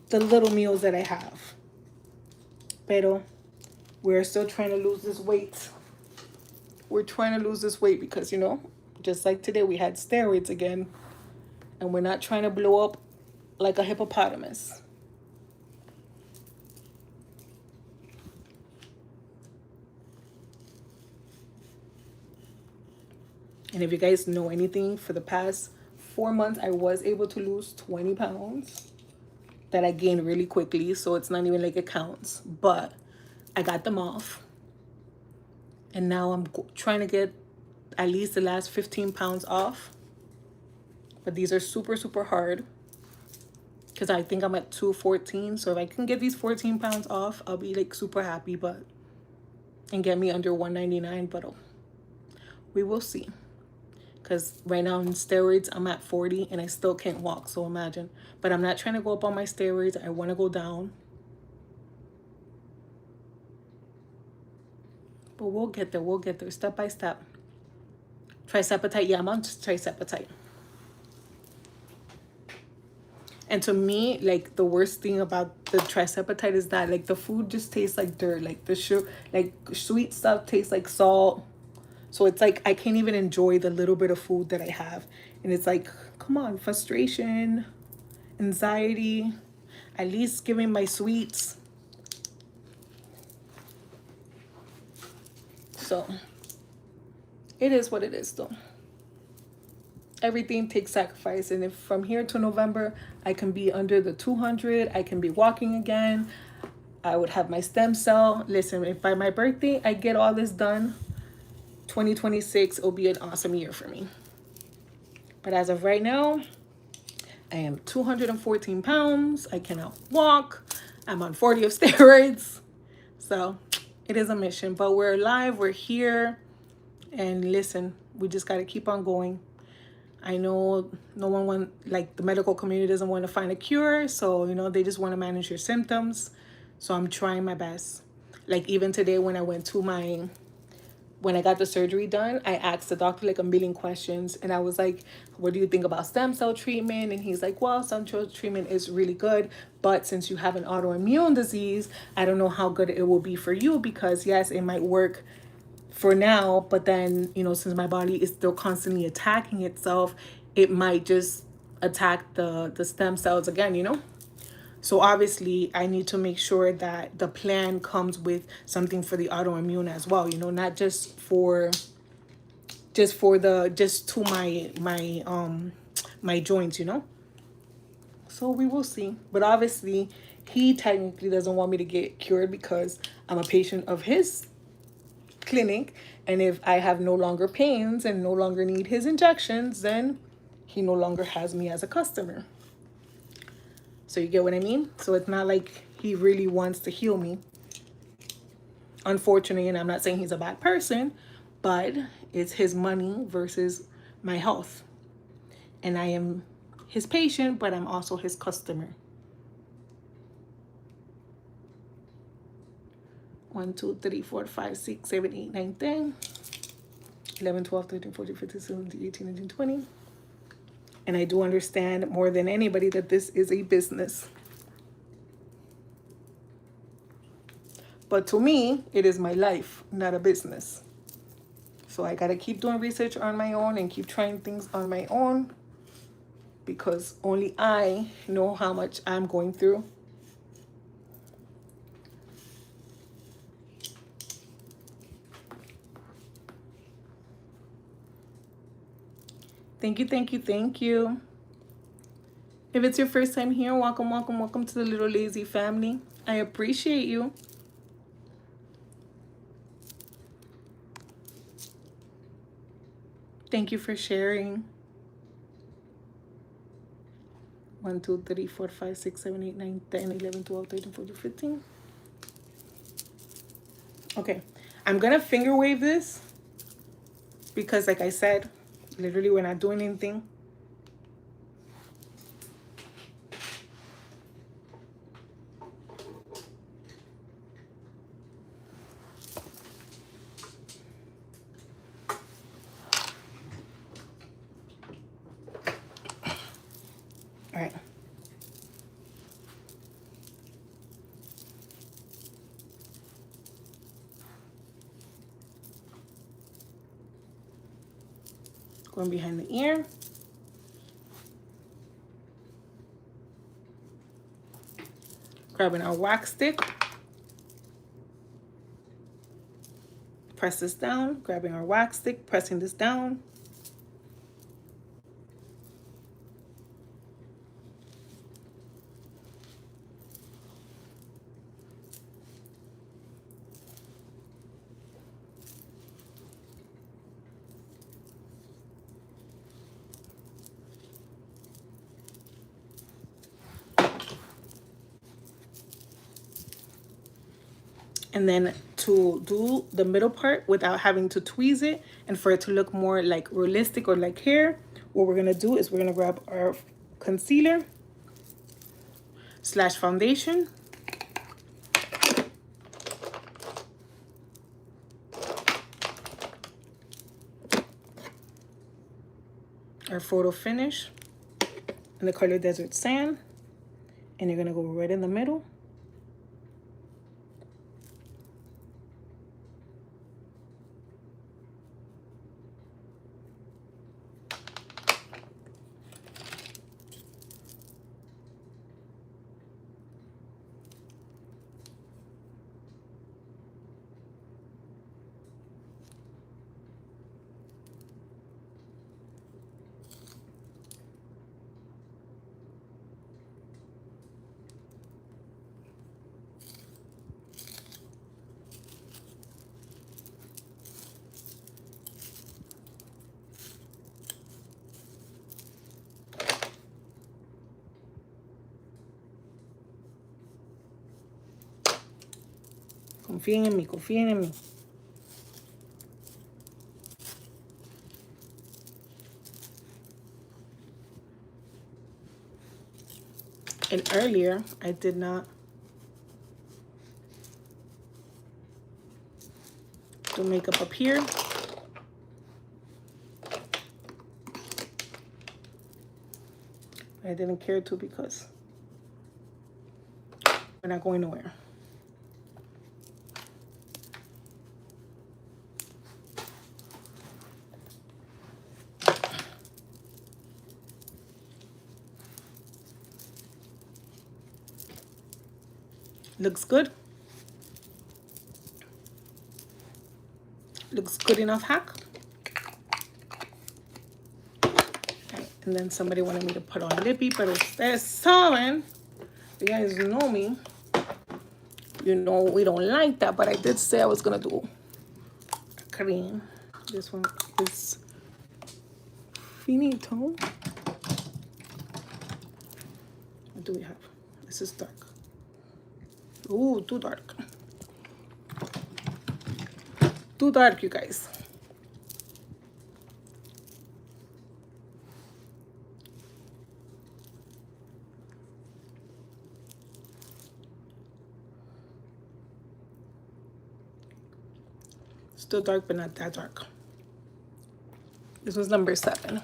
the little meals that I have. Pero we're still trying to lose this weight. We're trying to lose this weight because, you know, just like today, we had steroids again. And we're not trying to blow up like a hippopotamus. And if you guys know anything, for the past 4 months, I was able to lose 20 pounds that I gained really quickly. So it's not even like it counts. But I got them off. And now I'm trying to get at least the last 15 pounds off. But these are super, super hard. Because I think I'm at 214. So if I can get these 14 pounds off, I'll be like super happy. But and get me under 199. But we will see. Because right now in steroids, I'm at 40 and I still can't walk. So imagine. But I'm not trying to go up on my steroids. I want to go down. But we'll get there. We'll get there step by step. Tricepatite. Yeah, I'm on tricepatite. And to me, like, the worst thing about the tricepatite is that, like, the food just tastes like dirt. Like, the sugar, like, sweet stuff tastes like salt. So it's like I can't even enjoy the little bit of food that I have. And it's like, come on, frustration, anxiety, at least give me my sweets. So it is what it is, though. Everything takes sacrifice. And if from here to November, I can be under the 200, I can be walking again. I would have my stem cell. Listen, if by my birthday, I get all this done, 2026 will be an awesome year for me. But as of right now, I am 214 pounds. I cannot walk. I'm on 40 of steroids. So it is a mission, but we're alive. We're here. And listen, we just got to keep on going. I know no one like the medical community doesn't want to find a cure. So, you know, they just want to manage your symptoms. So I'm trying my best. Like even today when I went to when I got the surgery done, I asked the doctor like a million questions. And I was like, what do you think about stem cell treatment? And he's like, well, stem cell treatment is really good. But since you have an autoimmune disease, I don't know how good it will be for you because, yes, it might work for now. But then, you know, since my body is still constantly attacking itself, it might just attack the stem cells again, you know? So obviously I need to make sure that the plan comes with something for the autoimmune as well, you know, not just to my joints, you know. So we will see. But obviously he technically doesn't want me to get cured because I'm a patient of his clinic, and if I have no longer pains and no longer need his injections, then he no longer has me as a customer. So you get what I mean? So it's not like he really wants to heal me. Unfortunately, and I'm not saying he's a bad person, but it's his money versus my health. And I am his patient, but I'm also his customer. 1, 2, 3, 4, 5, 6, 7, 8, 9, 10, 11, 12, 13, 14, 15, 17, 18, 19, 20. And I do understand more than anybody that this is a business. But to me, it is my life, not a business. So I got to keep doing research on my own and keep trying things on my own because only I know how much I'm going through. Thank you, thank you, thank you. If it's your first time here, welcome, welcome, welcome to the Little Lazy family. I appreciate you. Thank you for sharing. 1, 2, 3, 4, 5, 6, 7, 8, 9, 10, 11, 12, 13, 14, 15. Okay, I'm gonna finger wave this because like I said, literally we're not doing anything. Going behind the ear. Grabbing our wax stick. Press this down, grabbing our wax stick, pressing this down. And then to do the middle part without having to tweeze it and for it to look more like realistic or like hair, what we're gonna do is we're gonna grab our concealer / foundation. Our photo finish in the color Desert Sand. And you're gonna go right in the middle. Confíen en mí, confíen en mí. And earlier, I did not do makeup up here. I didn't care to because we're not going nowhere. Looks good. Looks good enough, hack. Right. And then somebody wanted me to put on lippy, pero ustedes saben, you guys know me. You know we don't like that, but I did say I was gonna do a cream. This one is finito. What do we have? This is dark. Ooh, too dark. Too dark, you guys. Still dark, but not that dark. This was number 7.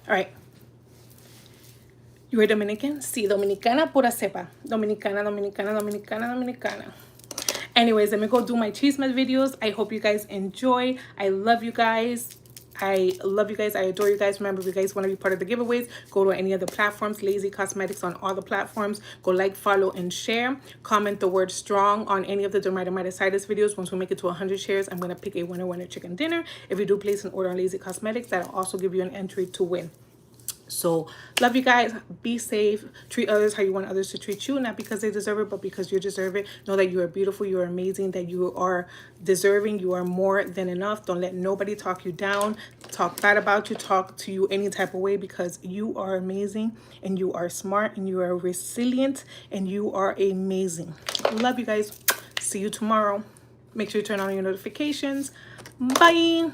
All right. You are Dominican? Sí, dominicana pura cepa. Dominicana, dominicana, dominicana, dominicana. Anyways, let me go do my chismes videos. I hope you guys enjoy. I love you guys. I love you guys. I adore you guys. Remember, if you guys want to be part of the giveaways, go to any of the platforms. Lazy Cosmetics on all the platforms. Go like, follow, and share. Comment the word strong on any of the dermatitis videos. Once we make it to 100 shares, I'm going to pick a winner chicken dinner. If you do place an order on Lazy Cosmetics, that'll also give you an entry to win. So love you guys. Be safe. Treat others how you want others to treat you, not because they deserve it, but because you deserve it. Know that you are beautiful, you are amazing, that you are deserving, you are more than enough. Don't let nobody talk you down, talk bad about you, talk to you any type of way, because you are amazing and you are smart and you are resilient and you are amazing. Love you guys. See you tomorrow. Make sure you turn on your notifications. Bye.